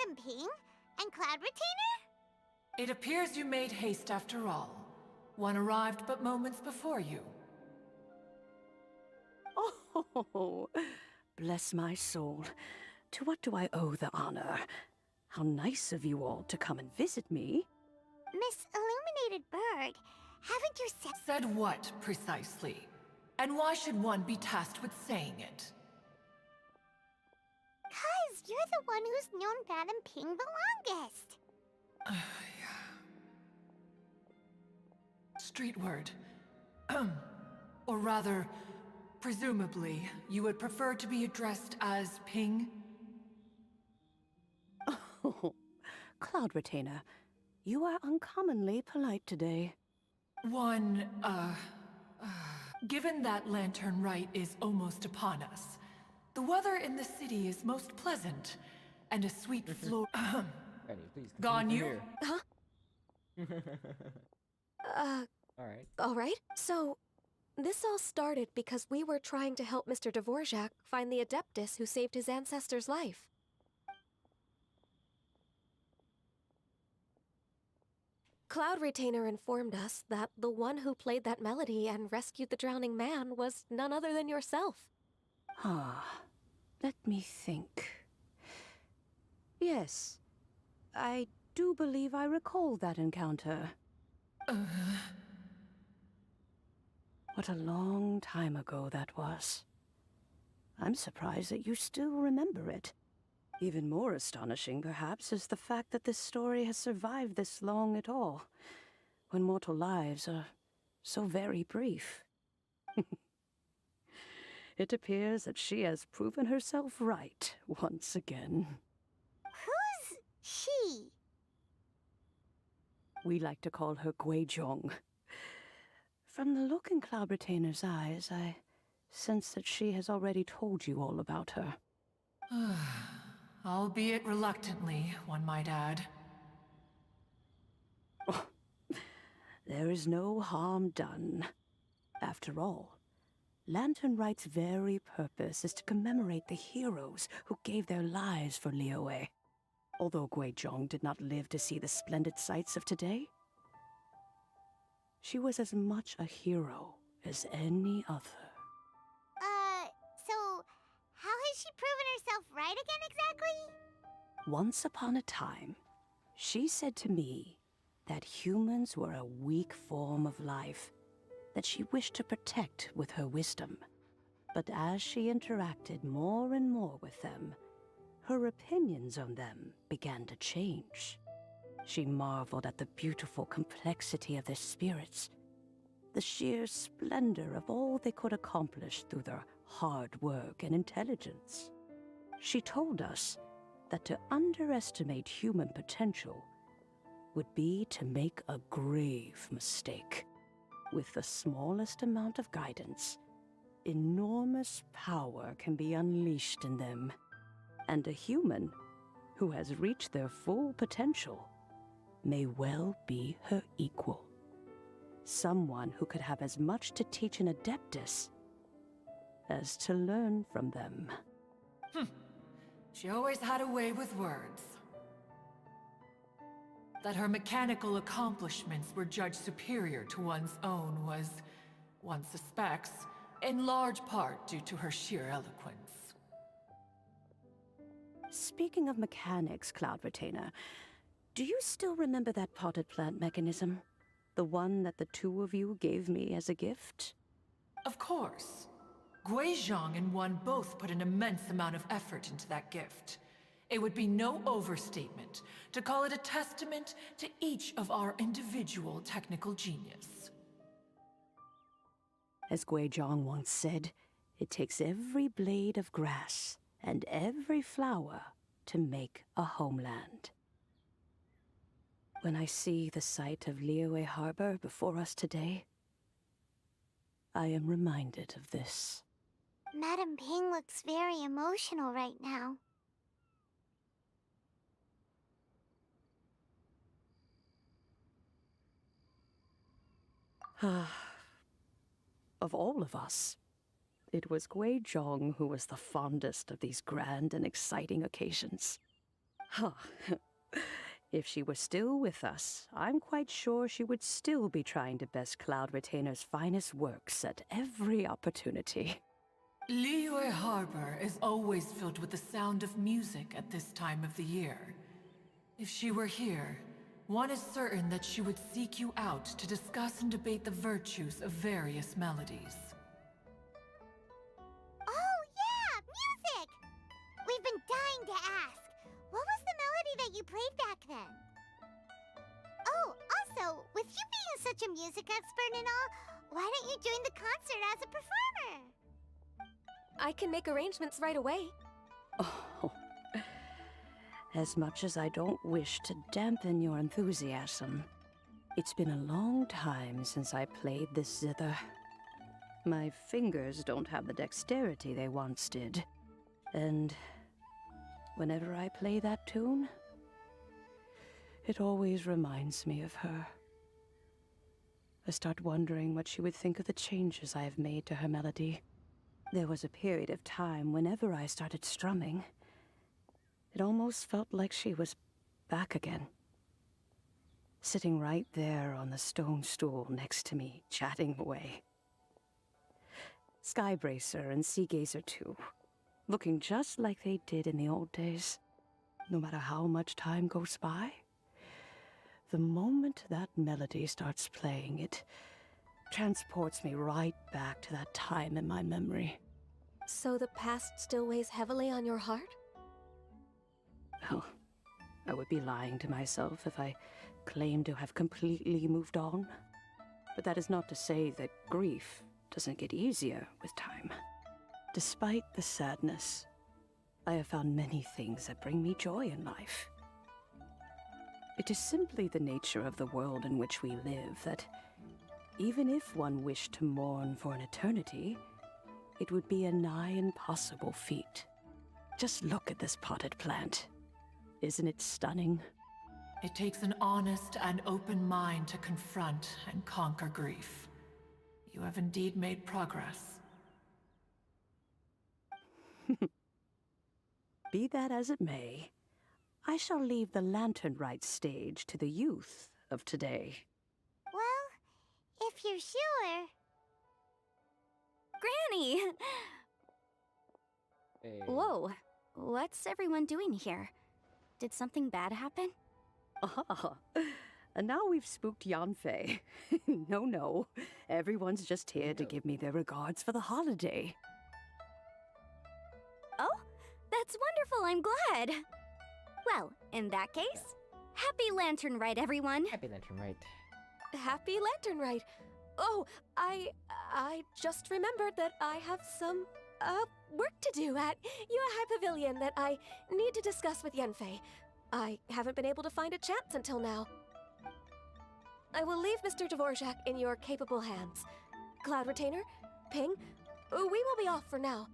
Madam Ping and Cloud Retainer? It appears you made haste after all. One arrived but moments before you. Oh, bless my soul. To what do I owe the honor? How nice of you all to come and visit me. Miss Illuminated Bird, haven't you Said what, precisely? And why should one be tasked with saying it? 'Cause you're the one who's known Madam Ping the longest. Street word. Or rather, presumably, you would prefer to be addressed as Ping? Oh, Cloud Retainer, you are uncommonly polite today. Given that Lantern Rite is almost upon us, the weather in the city is most pleasant, and a sweet floor. Ready, please. Ganyu? Huh? Alright. Alright. So, this all started because we were trying to help Mr. Dvorak find the Adeptus who saved his ancestor's life. Cloud Retainer informed us that the one who played that melody and rescued the drowning man was none other than yourself. Ah, let me think. Yes, I do believe I recall that encounter. What a long time ago that was. I'm surprised that you still remember it. Even more astonishing, perhaps, is the fact that this story has survived this long at all, when mortal lives are so very brief. It appears that she has proven herself right once again. Who's she? We like to call her Guizhong. From the look in Cloud Retainer's eyes, I sense that she has already told you all about her. Albeit reluctantly, one might add. There is no harm done. After all, Lantern Rite's very purpose is to commemorate the heroes who gave their lives for Liyue. Although Guizhong did not live to see the splendid sights of today, she was as much a hero as any other. So, how has she proven herself right again exactly? Once upon a time, she said to me that humans were a weak form of life that she wished to protect with her wisdom. But as she interacted more and more with them, her opinions on them began to change. She marveled at the beautiful complexity of their spirits, the sheer splendor of all they could accomplish through their hard work and intelligence. She told us that to underestimate human potential would be to make a grave mistake. With the smallest amount of guidance, enormous power can be unleashed in them. And a human who has reached their full potential may well be her equal. Someone who could have as much to teach an Adeptus as to learn from them. She always had a way with words. That her mechanical accomplishments were judged superior to one's own was, one suspects, in large part due to her sheer eloquence. Speaking of mechanics, Cloud Retainer, do you still remember that potted plant mechanism? The one that the two of you gave me as a gift? Of course. Guizhong and one both put an immense amount of effort into that gift. It would be no overstatement to call it a testament to each of our individual technical genius. As Guizhong once said, it takes every blade of grass and every flower to make a homeland. When I see the sight of Liyue Harbor before us today, I am reminded of this. Madam Ping looks very emotional right now. Of all of us, it was Guizhong who was the fondest of these grand and exciting occasions. Huh. If she were still with us, I'm quite sure she would still be trying to best Cloud Retainer's finest works at every opportunity. Liyue Harbor is always filled with the sound of music at this time of the year. If she were here, one is certain that she would seek you out to discuss and debate the virtues of various melodies. Oh, yeah! Music! We've been dying to ask. What was the melody that you played back then? Oh, also, with you being such a music expert and all, why don't you join the concert as a performer? I can make arrangements right away. Oh, as much as I don't wish to dampen your enthusiasm, it's been a long time since I played this zither. My fingers don't have the dexterity they once did, and whenever I play that tune, it always reminds me of her. I start wondering what she would think of the changes I have made to her melody. There was a period of time whenever I started strumming, it almost felt like she was back again. Sitting right there on the stone stool next to me, chatting away. Skybracer and Seagazer too, looking just like they did in the old days. No matter how much time goes by, the moment that melody starts playing, it transports me right back to that time in my memory. So the past still weighs heavily on your heart? Well, I would be lying to myself if I claimed to have completely moved on. But that is not to say that grief doesn't get easier with time. Despite the sadness, I have found many things that bring me joy in life. It is simply the nature of the world in which we live that, even if one wished to mourn for an eternity, it would be a nigh impossible feat. Just look at this potted plant. Isn't it stunning? It takes an honest and open mind to confront and conquer grief. You have indeed made progress. Be that as it may, I shall leave the lantern rite stage to the youth of today. Well, if you're sure. Granny! Hey. Whoa, what's everyone doing here? Did something bad happen? Ah, and now we've spooked Yanfei. No, everyone's just here to give me their regards for the holiday. Oh, that's wonderful, I'm glad. Well, in that case, happy Lantern Rite, everyone. Happy Lantern Rite. Happy Lantern Rite. Oh, I just remembered that I have some, work to do at Yuehai Pavilion that I need to discuss with Yanfei. I haven't been able to find a chance until now. I will leave Mr. Dvorak in your capable hands. Cloud Retainer, Ping, we will be off for now.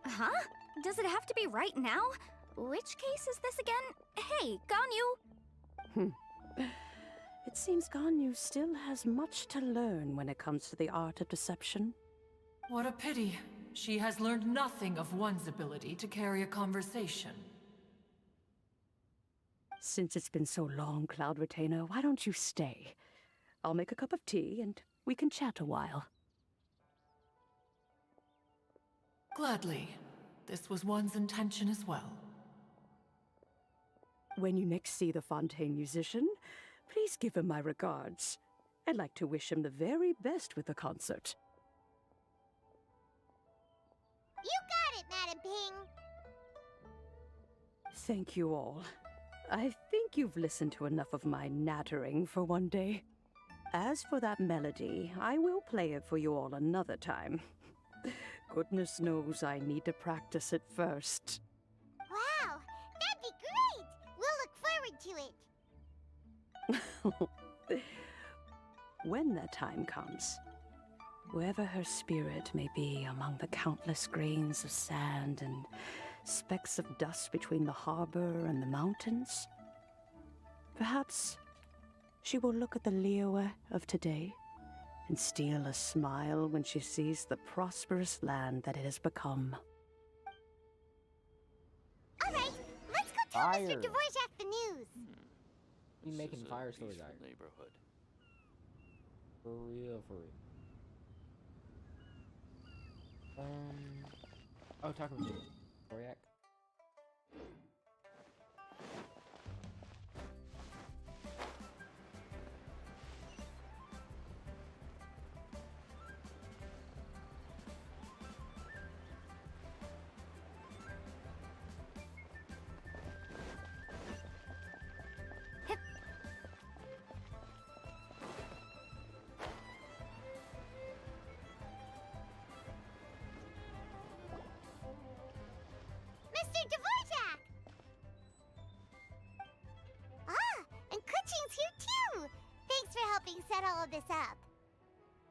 Huh? Does it have to be right now? Which case is this again? Hey, Ganyu! It seems Ganyu still has much to learn when it comes to the art of deception. What a pity. She has learned nothing of one's ability to carry a conversation. Since it's been so long, Cloud Retainer, why don't you stay? I'll make a cup of tea and we can chat a while. Gladly. This was one's intention as well. When you next see the Fontaine musician, please give him my regards. I'd like to wish him the very best with the concert. You got it, Madam Ping. Thank you all. I think you've listened to enough of my nattering for one day. As for that melody, I will play it for you all another time. Goodness knows I need to practice it first. Wow, that'd be great. We'll look forward to it. When that time comes, wherever her spirit may be among the countless grains of sand and specks of dust between the harbor and the mountains, perhaps she will look at the Liyue of today and steal a smile when she sees the prosperous land that it has become. tell Fire. Mr. Dvorak the news. You This making is a fire stories peaceful out here. neighborhood. For real, for real. Oh, talking to Dvorak. Mr. Dvorak! Ah, and Kuchin's here too! Thanks for helping set all of this up.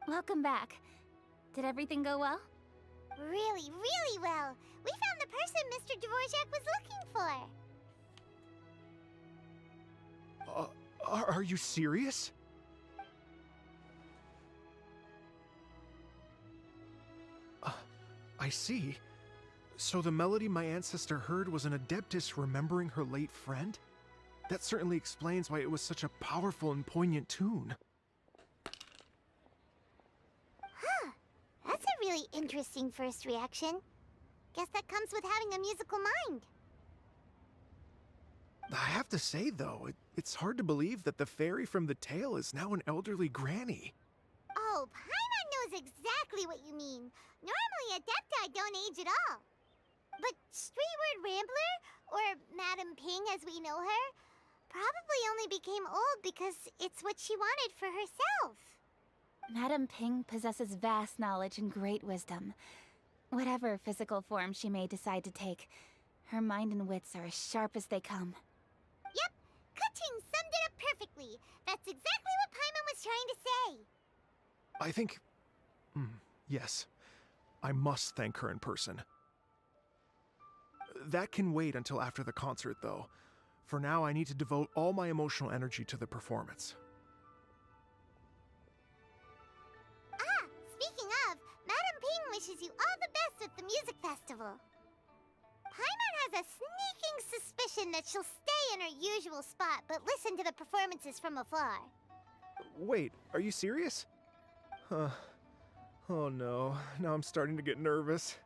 Welcome back. Did everything go well? Really, really well. We found the person Mr. Dvorak was looking for. Are you serious? I see. So the melody my ancestor heard was an adeptus remembering her late friend? That certainly explains why it was such a powerful and poignant tune. Huh. That's a really interesting first reaction. Guess that comes with having a musical mind. I have to say, though, it's hard to believe that the fairy from the tale is now an elderly granny. Oh, Paimon knows exactly what you mean. Normally, Adepti don't age at all. But Streetward Rambler, or Madam Ping as we know her, probably only became old because it's what she wanted for herself. Madame Ping possesses vast knowledge and great wisdom. Whatever physical form she may decide to take, her mind and wits are as sharp as they come. Yep, Kuching summed it up perfectly. That's exactly what Paimon was trying to say. I think... yes. I must thank her in person. That can wait until after the concert, though. For now, I need to devote all my emotional energy to the performance. Ah, speaking of, Madam Ping wishes you all the best at the music festival. Paimon has a sneaking suspicion that she'll stay in her usual spot, but listen to the performances from afar. Wait, are you serious? Huh. Oh no, now I'm starting to get nervous.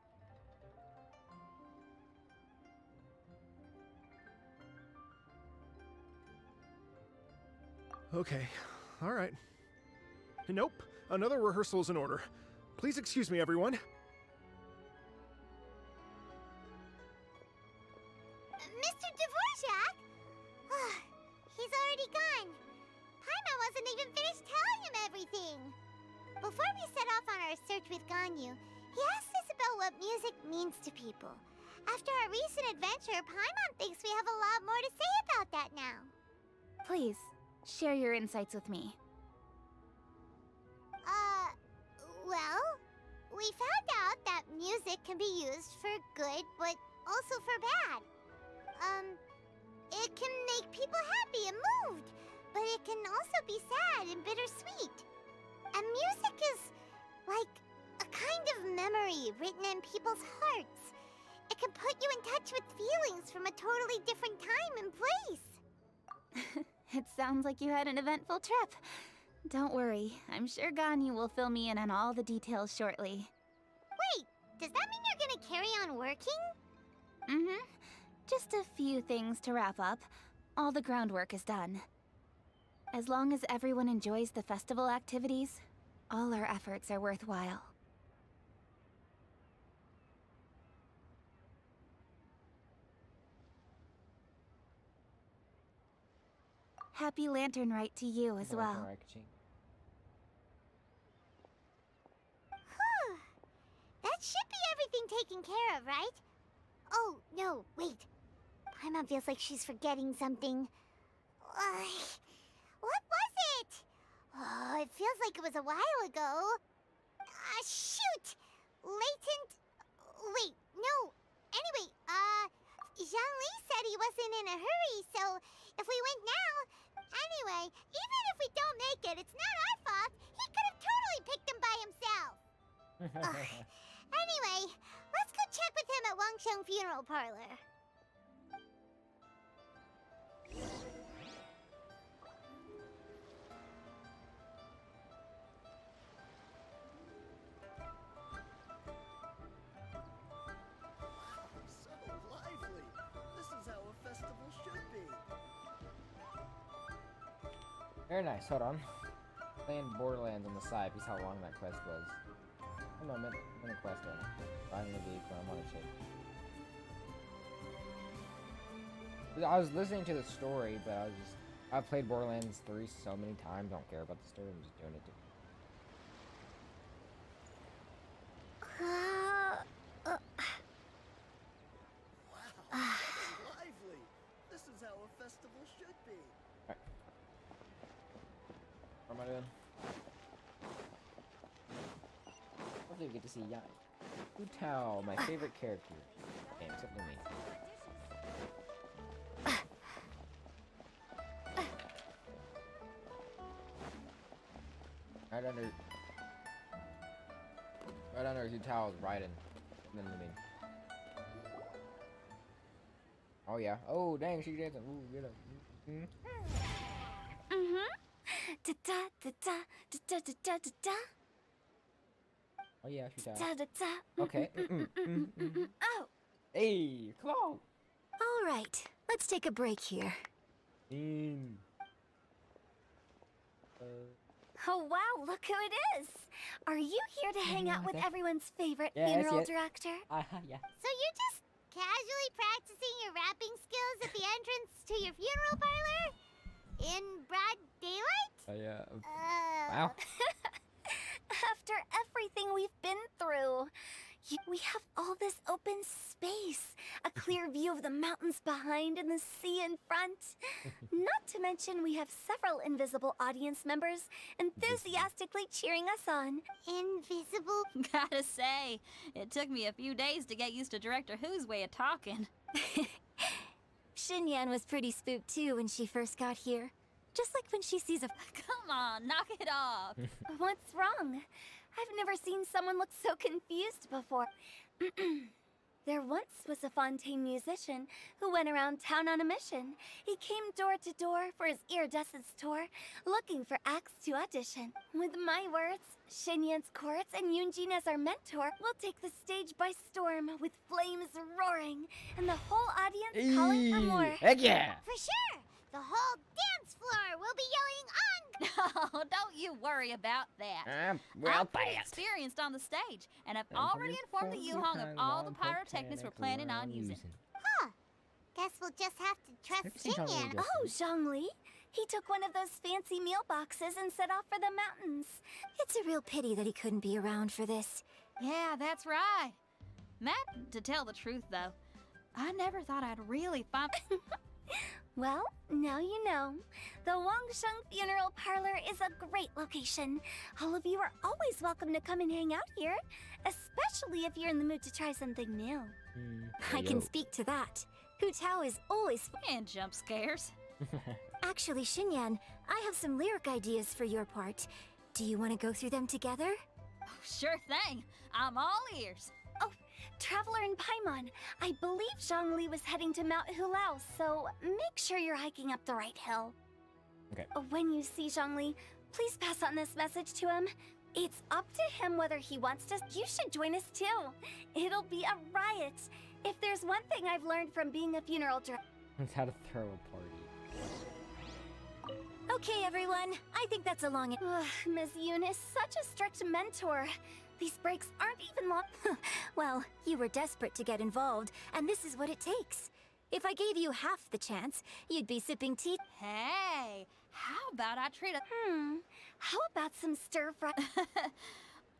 Okay, alright. Nope, another rehearsal is in order. Please excuse me, everyone. Mr. Dvorak? He's already gone. Paimon wasn't even finished telling him everything. Before we set off on our search with Ganyu, he asked us about what music means to people. After our recent adventure, Paimon thinks we have a lot more to say about that now. Please, share your insights with me. Well, we found out that music can be used for good, but also for bad. It can make people happy and moved, but it can also be sad and bittersweet. And music is like a kind of memory written in people's hearts. It can put you in touch with feelings from a totally different time and place. It sounds like you had an eventful trip. Don't worry, I'm sure Ganyu will fill me in on all the details shortly. Wait, does that mean you're gonna carry on working? Mm-hmm. Just a few things to wrap up. All the groundwork is done. As long as everyone enjoys the festival activities, all our efforts are worthwhile. Happy Lantern Rite to you as well. That should be everything taken care of, right? Oh, no, wait. Paimon feels like she's forgetting something. What was it? Oh, it feels like it was a while ago. Shoot! Latent... Wait, no. Anyway, Zhang-Li said he wasn't in a hurry, so if we went now... Anyway, even if we don't make it, it's not our fault. He could have totally picked him by himself. Anyway, let's go check with him at Wangsheng Funeral Parlor. So lively. This is how a festival should be. Very nice. Hold on. Playing Borderlands on the side. Because how long that quest was. Oh no, I'm in a quest right now. Riding a vehicle. I'm on a ship. I was listening to the story, but I've played Borderlands 3 so many times. Don't care about the story. I'm just doing it. Wow, so lively. This is how a festival should be. Alright. What am I doing? Hopefully we get to see Yai. Hu Tao, my favorite character. Okay, except for me. Right under Hu Tao is Raiden. And then me. Oh yeah. Oh dang, she's dancing. Ooh, get up. Da da da da da da da da da. Oh yeah, Hu Tao. Da da da. Okay. Oh. Hey, come on. All right, let's take a break here. Oh wow, look who it is! Are you here to hang out with everyone's favorite Yes, funeral yes. director? Yeah. So you're just casually practicing your rapping skills at the entrance to your funeral parlor? In broad daylight? Yeah. Uh, Wow. After everything we've been through, we have all this open space, a clear view of the mountains behind and the sea in front. Not to mention we have several invisible audience members enthusiastically cheering us on. Invisible? Gotta say, it took me a few days to get used to Director Who's way of talking. Xinyan was pretty spooked too when she first got here. Just like when she sees a... Come on, knock it off. What's wrong? I've never seen someone look so confused before. There once was a Fontaine musician who went around town on a mission. He came door to door for his iridescence tour, looking for acts to audition. With my words, Xinyan's chorus and Yunjin as our mentor will take the stage by storm with flames roaring and the whole audience calling for more. Heck yeah! For sure! The whole dance floor will be yelling on! Oh, don't you worry about that. I'm pretty experienced on the stage, and I've already informed the Yuhong of all the pyrotechnics we're planning on using. Huh. Guess we'll just have to trust Xinyan. Oh, Zhongli. He took one of those fancy meal boxes and set off for the mountains. It's a real pity that he couldn't be around for this. Yeah, that's right. Matt, to tell the truth, though, I never thought I'd really find... Well, now you know. The Wangsheng Funeral Parlor is a great location. All of you are always welcome to come and hang out here, especially if you're in the mood to try something new. I can speak to that. Hu Tao is always... And jump scares. Actually, Xinyan, I have some lyric ideas for your part. Do you want to go through them together? Oh, sure thing. I'm all ears. Oh, Traveler in Paimon, I believe Zhongli was heading to Mount Hulao, so make sure you're hiking up the right hill. Okay. When you see Zhongli, please pass on this message to him. It's up to him whether he wants to. You should join us too. It'll be a riot. If there's one thing I've learned from being a funeral director... It's how to throw a party. Okay, everyone. I think that's a long... Ms. Yoon is such a strict mentor. These breaks aren't even long. Well, you were desperate to get involved, and this is what it takes. If I gave you half the chance, you'd be sipping tea. Hey, how about I treat a... How about some stir-fry...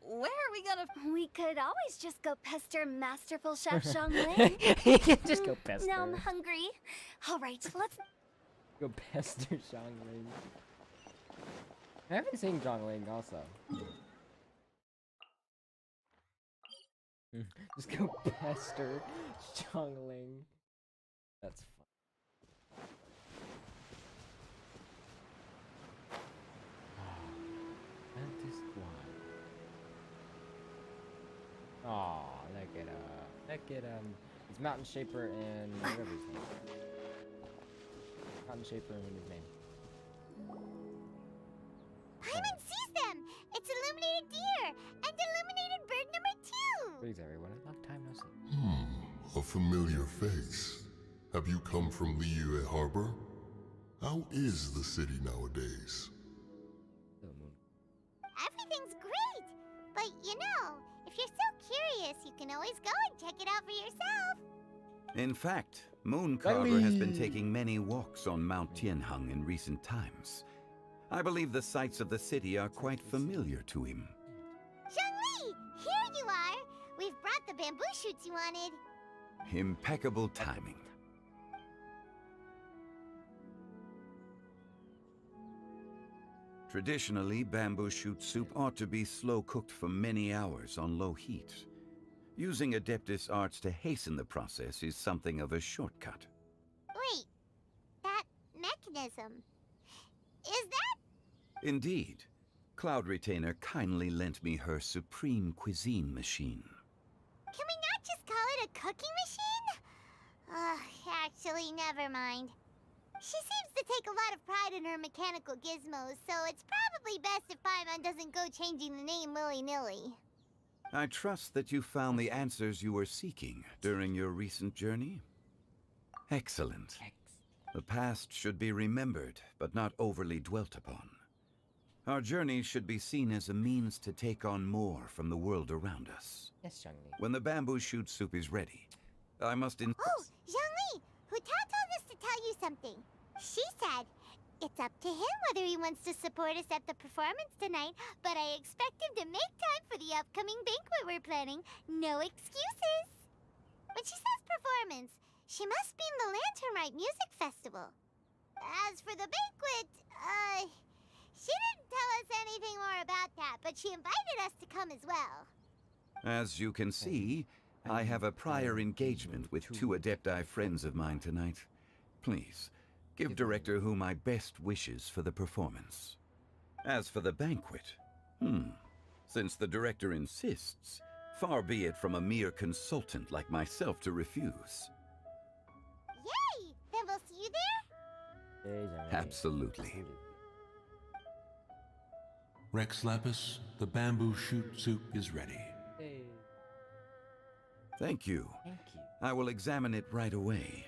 Where are we gonna... We could always just go pester Masterful Chef Zhongli. You can just go pester. Now I'm hungry. All right, let's... Go pester Zhongling. I haven't seen Zhongling also. Just go pester Zhongling. That's fun. Aw, look at it's Mountain Shaper and whatever his name is. Cotton shaper and his name. Paimon sees them! It's illuminated deer! And illuminated bird number 2! Greetings, everyone. A long time no see. A familiar face. Have you come from Liyue Harbor? How is the city nowadays? Hello, Moon. Everything's great! But you know, if you're so curious, you can always go and check it out for yourself! In fact, Mooncarver has been taking many walks on Mount Tianheng in recent times. I believe the sights of the city are quite familiar to him. Zhongli! Here you are! We've brought the bamboo shoots you wanted. Impeccable timing. Traditionally, bamboo shoot soup ought to be slow cooked for many hours on low heat. Using Adeptus arts to hasten the process is something of a shortcut. Wait, that mechanism. Is that? Indeed. Cloud Retainer kindly lent me her supreme cuisine machine. Can we not just call it a cooking machine? Actually, never mind. She seems to take a lot of pride in her mechanical gizmos, so it's probably best if Paimon doesn't go changing the name willy-nilly. I trust that you found the answers you were seeking during your recent journey? Excellent. The past should be remembered, but not overly dwelt upon. Our journey should be seen as a means to take on more from the world around us. Yes, Zhongli. When the bamboo shoot soup is ready, I must Oh, Zhongli! Hutao told us to tell you something. She said, it's up to him whether he wants to support us at the performance tonight, but I expect him to make time for the upcoming banquet we're planning. No excuses! When she says performance, she must mean the Lanternrite Music Festival. As for the banquet, she didn't tell us anything more about that, but she invited us to come as well. As you can see, I have a prior engagement with 2 Adepti friends of mine tonight. Please, give Director Hu my best wishes for the performance. As for the banquet, since the Director insists, far be it from a mere consultant like myself to refuse. Yay! Then we'll see you there? Absolutely. Rex Lapis, the bamboo shoot soup is ready. Thank you. I will examine it right away.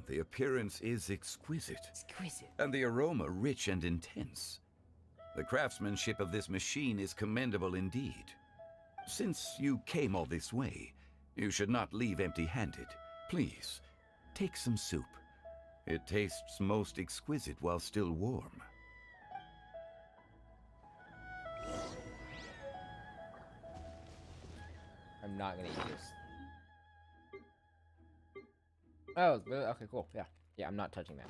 The appearance is exquisite. And the aroma rich and intense. The craftsmanship of this machine is commendable indeed. Since you came all this way, you should not leave empty-handed. Please, take some soup. It tastes most exquisite while still warm. I'm not gonna eat this. Oh, really? Okay, cool. Yeah. Yeah, I'm not touching that.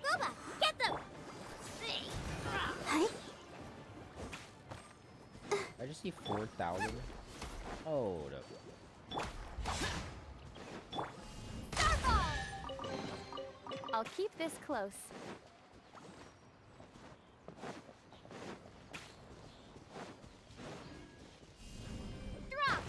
Boba, get them! I just see 4,000. Hold up. I'll keep this close. Drop!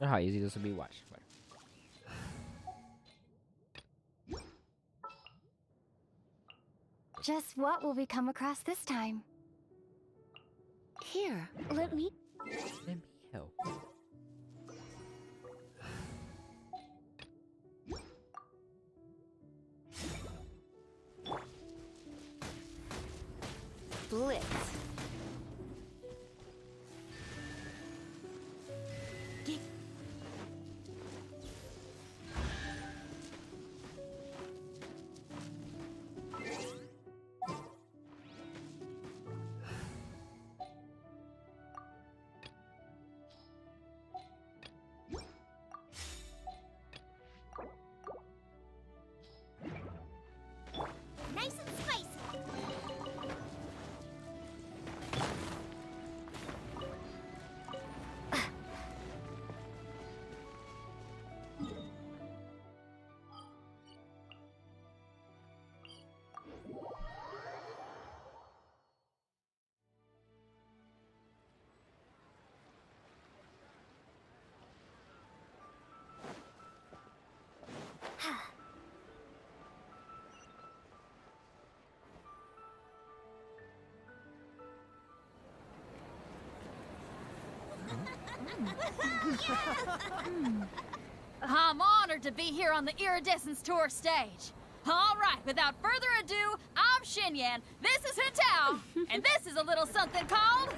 Know how easy this will be? Watch. Just what will we come across this time? Here, let me help. Blitz. I'm honored to be here on the Iridescence Tour stage. All right, without further ado, I'm Xinyan, this is Hintao, and this is a little something called...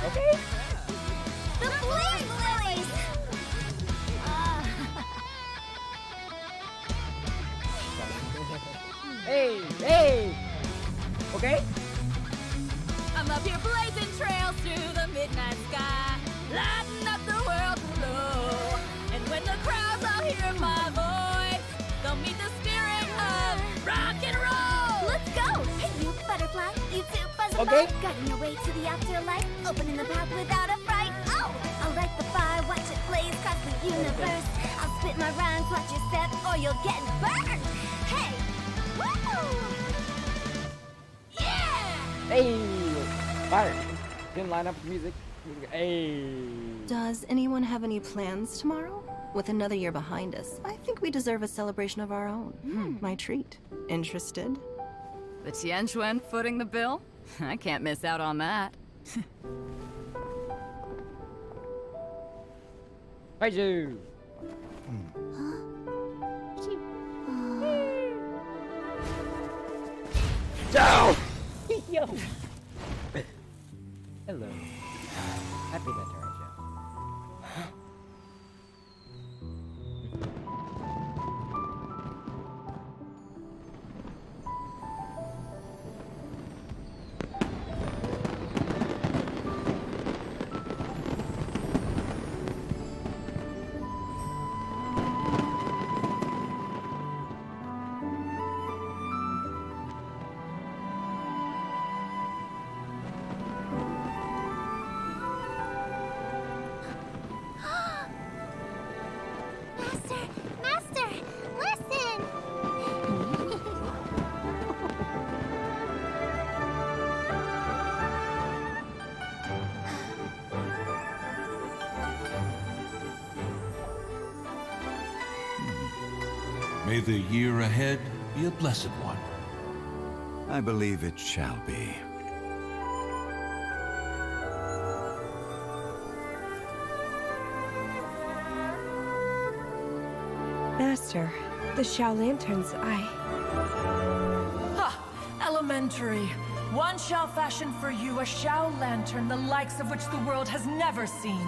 Okay. The Flame Lilies! Hey, hey! Okay? I'm up here blazing trails through the midnight sky, lighting up the world below. And when the crowds all hear my voice, they'll meet the spirit of rock and roll. Let's go! Hey, you butterfly, you too butterfly. Okay. Guiding your way to the afterlife, opening the path without a fright. Oh! I'll light the fire, watch it blaze across the universe. I'll spit my rhymes, watch you step, or you'll get burned. Hey! Woo! Yeah! Hey! Fire! Didn't line up with music. Hey! Does anyone have any plans tomorrow? With another year behind us, I think we deserve a celebration of our own. My treat. Interested? The Tianquan footing the bill? I can't miss out on that. Kaiju! Ciao! Yo! Hello. Happy that turn, Joe. Master, listen! May the year ahead be a blessed one. I believe it shall be. Master, the Shao Lanterns, Ha! Elementary. One shall fashion for you a Shao Lantern the likes of which the world has never seen.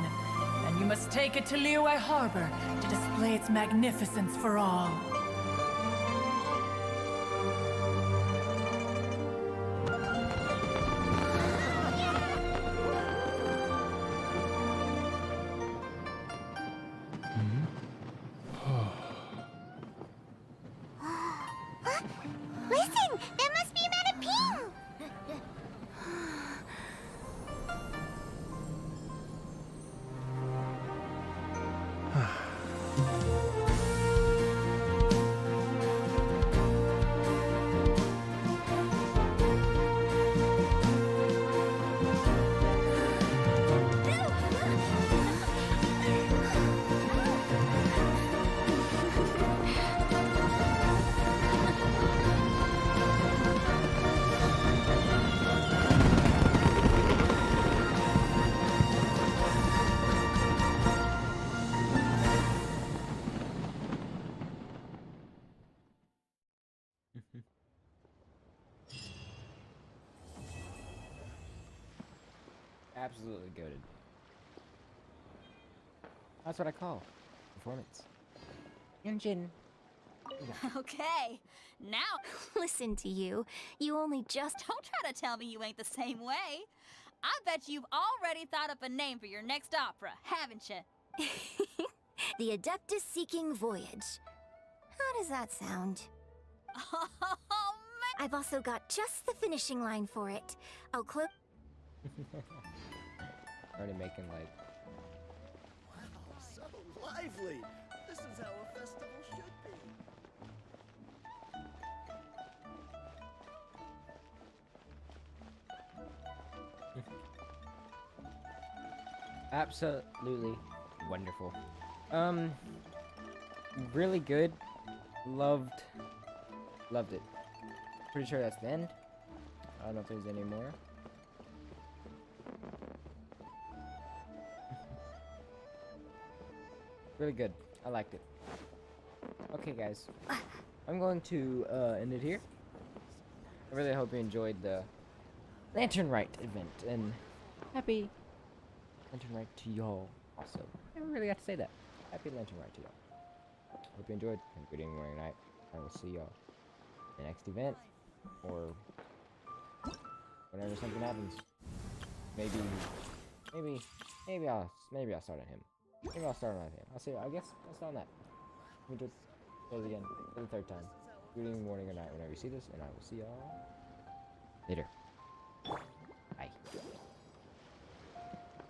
And you must take it to Liyue Harbor to display its magnificence for all. Listen! That must be Madame Ping! Absolutely goated. That's what I call performance. Genshin. Okay, now... Listen to you. You only just... Don't try to tell me you ain't the same way. I bet you've already thought up a name for your next opera, haven't you? The Adeptus Seeking Voyage. How does that sound? Oh, man! I've also got just the finishing line for it. I'll clip... Already making like... Wow, so lively! This is how a festival should be. Absolutely wonderful. Really good. Loved it. Pretty sure that's the end. I don't know if there's any more. Really good. I liked it. Okay, guys. I'm going to end it here. I really hope you enjoyed the Lantern Rite event, and happy Lantern Rite to y'all also. I never really got to say that. Happy Lantern Rite to y'all. Hope you enjoyed. Have a good evening, morning, night. I will see y'all in the next event, or whenever something happens. Maybe I'll start on him. Maybe I'll start on him. I'll see. I guess I'll start on that. Let me just close again for the third time. Good evening, morning, or night whenever you see this, and I will see y'all later.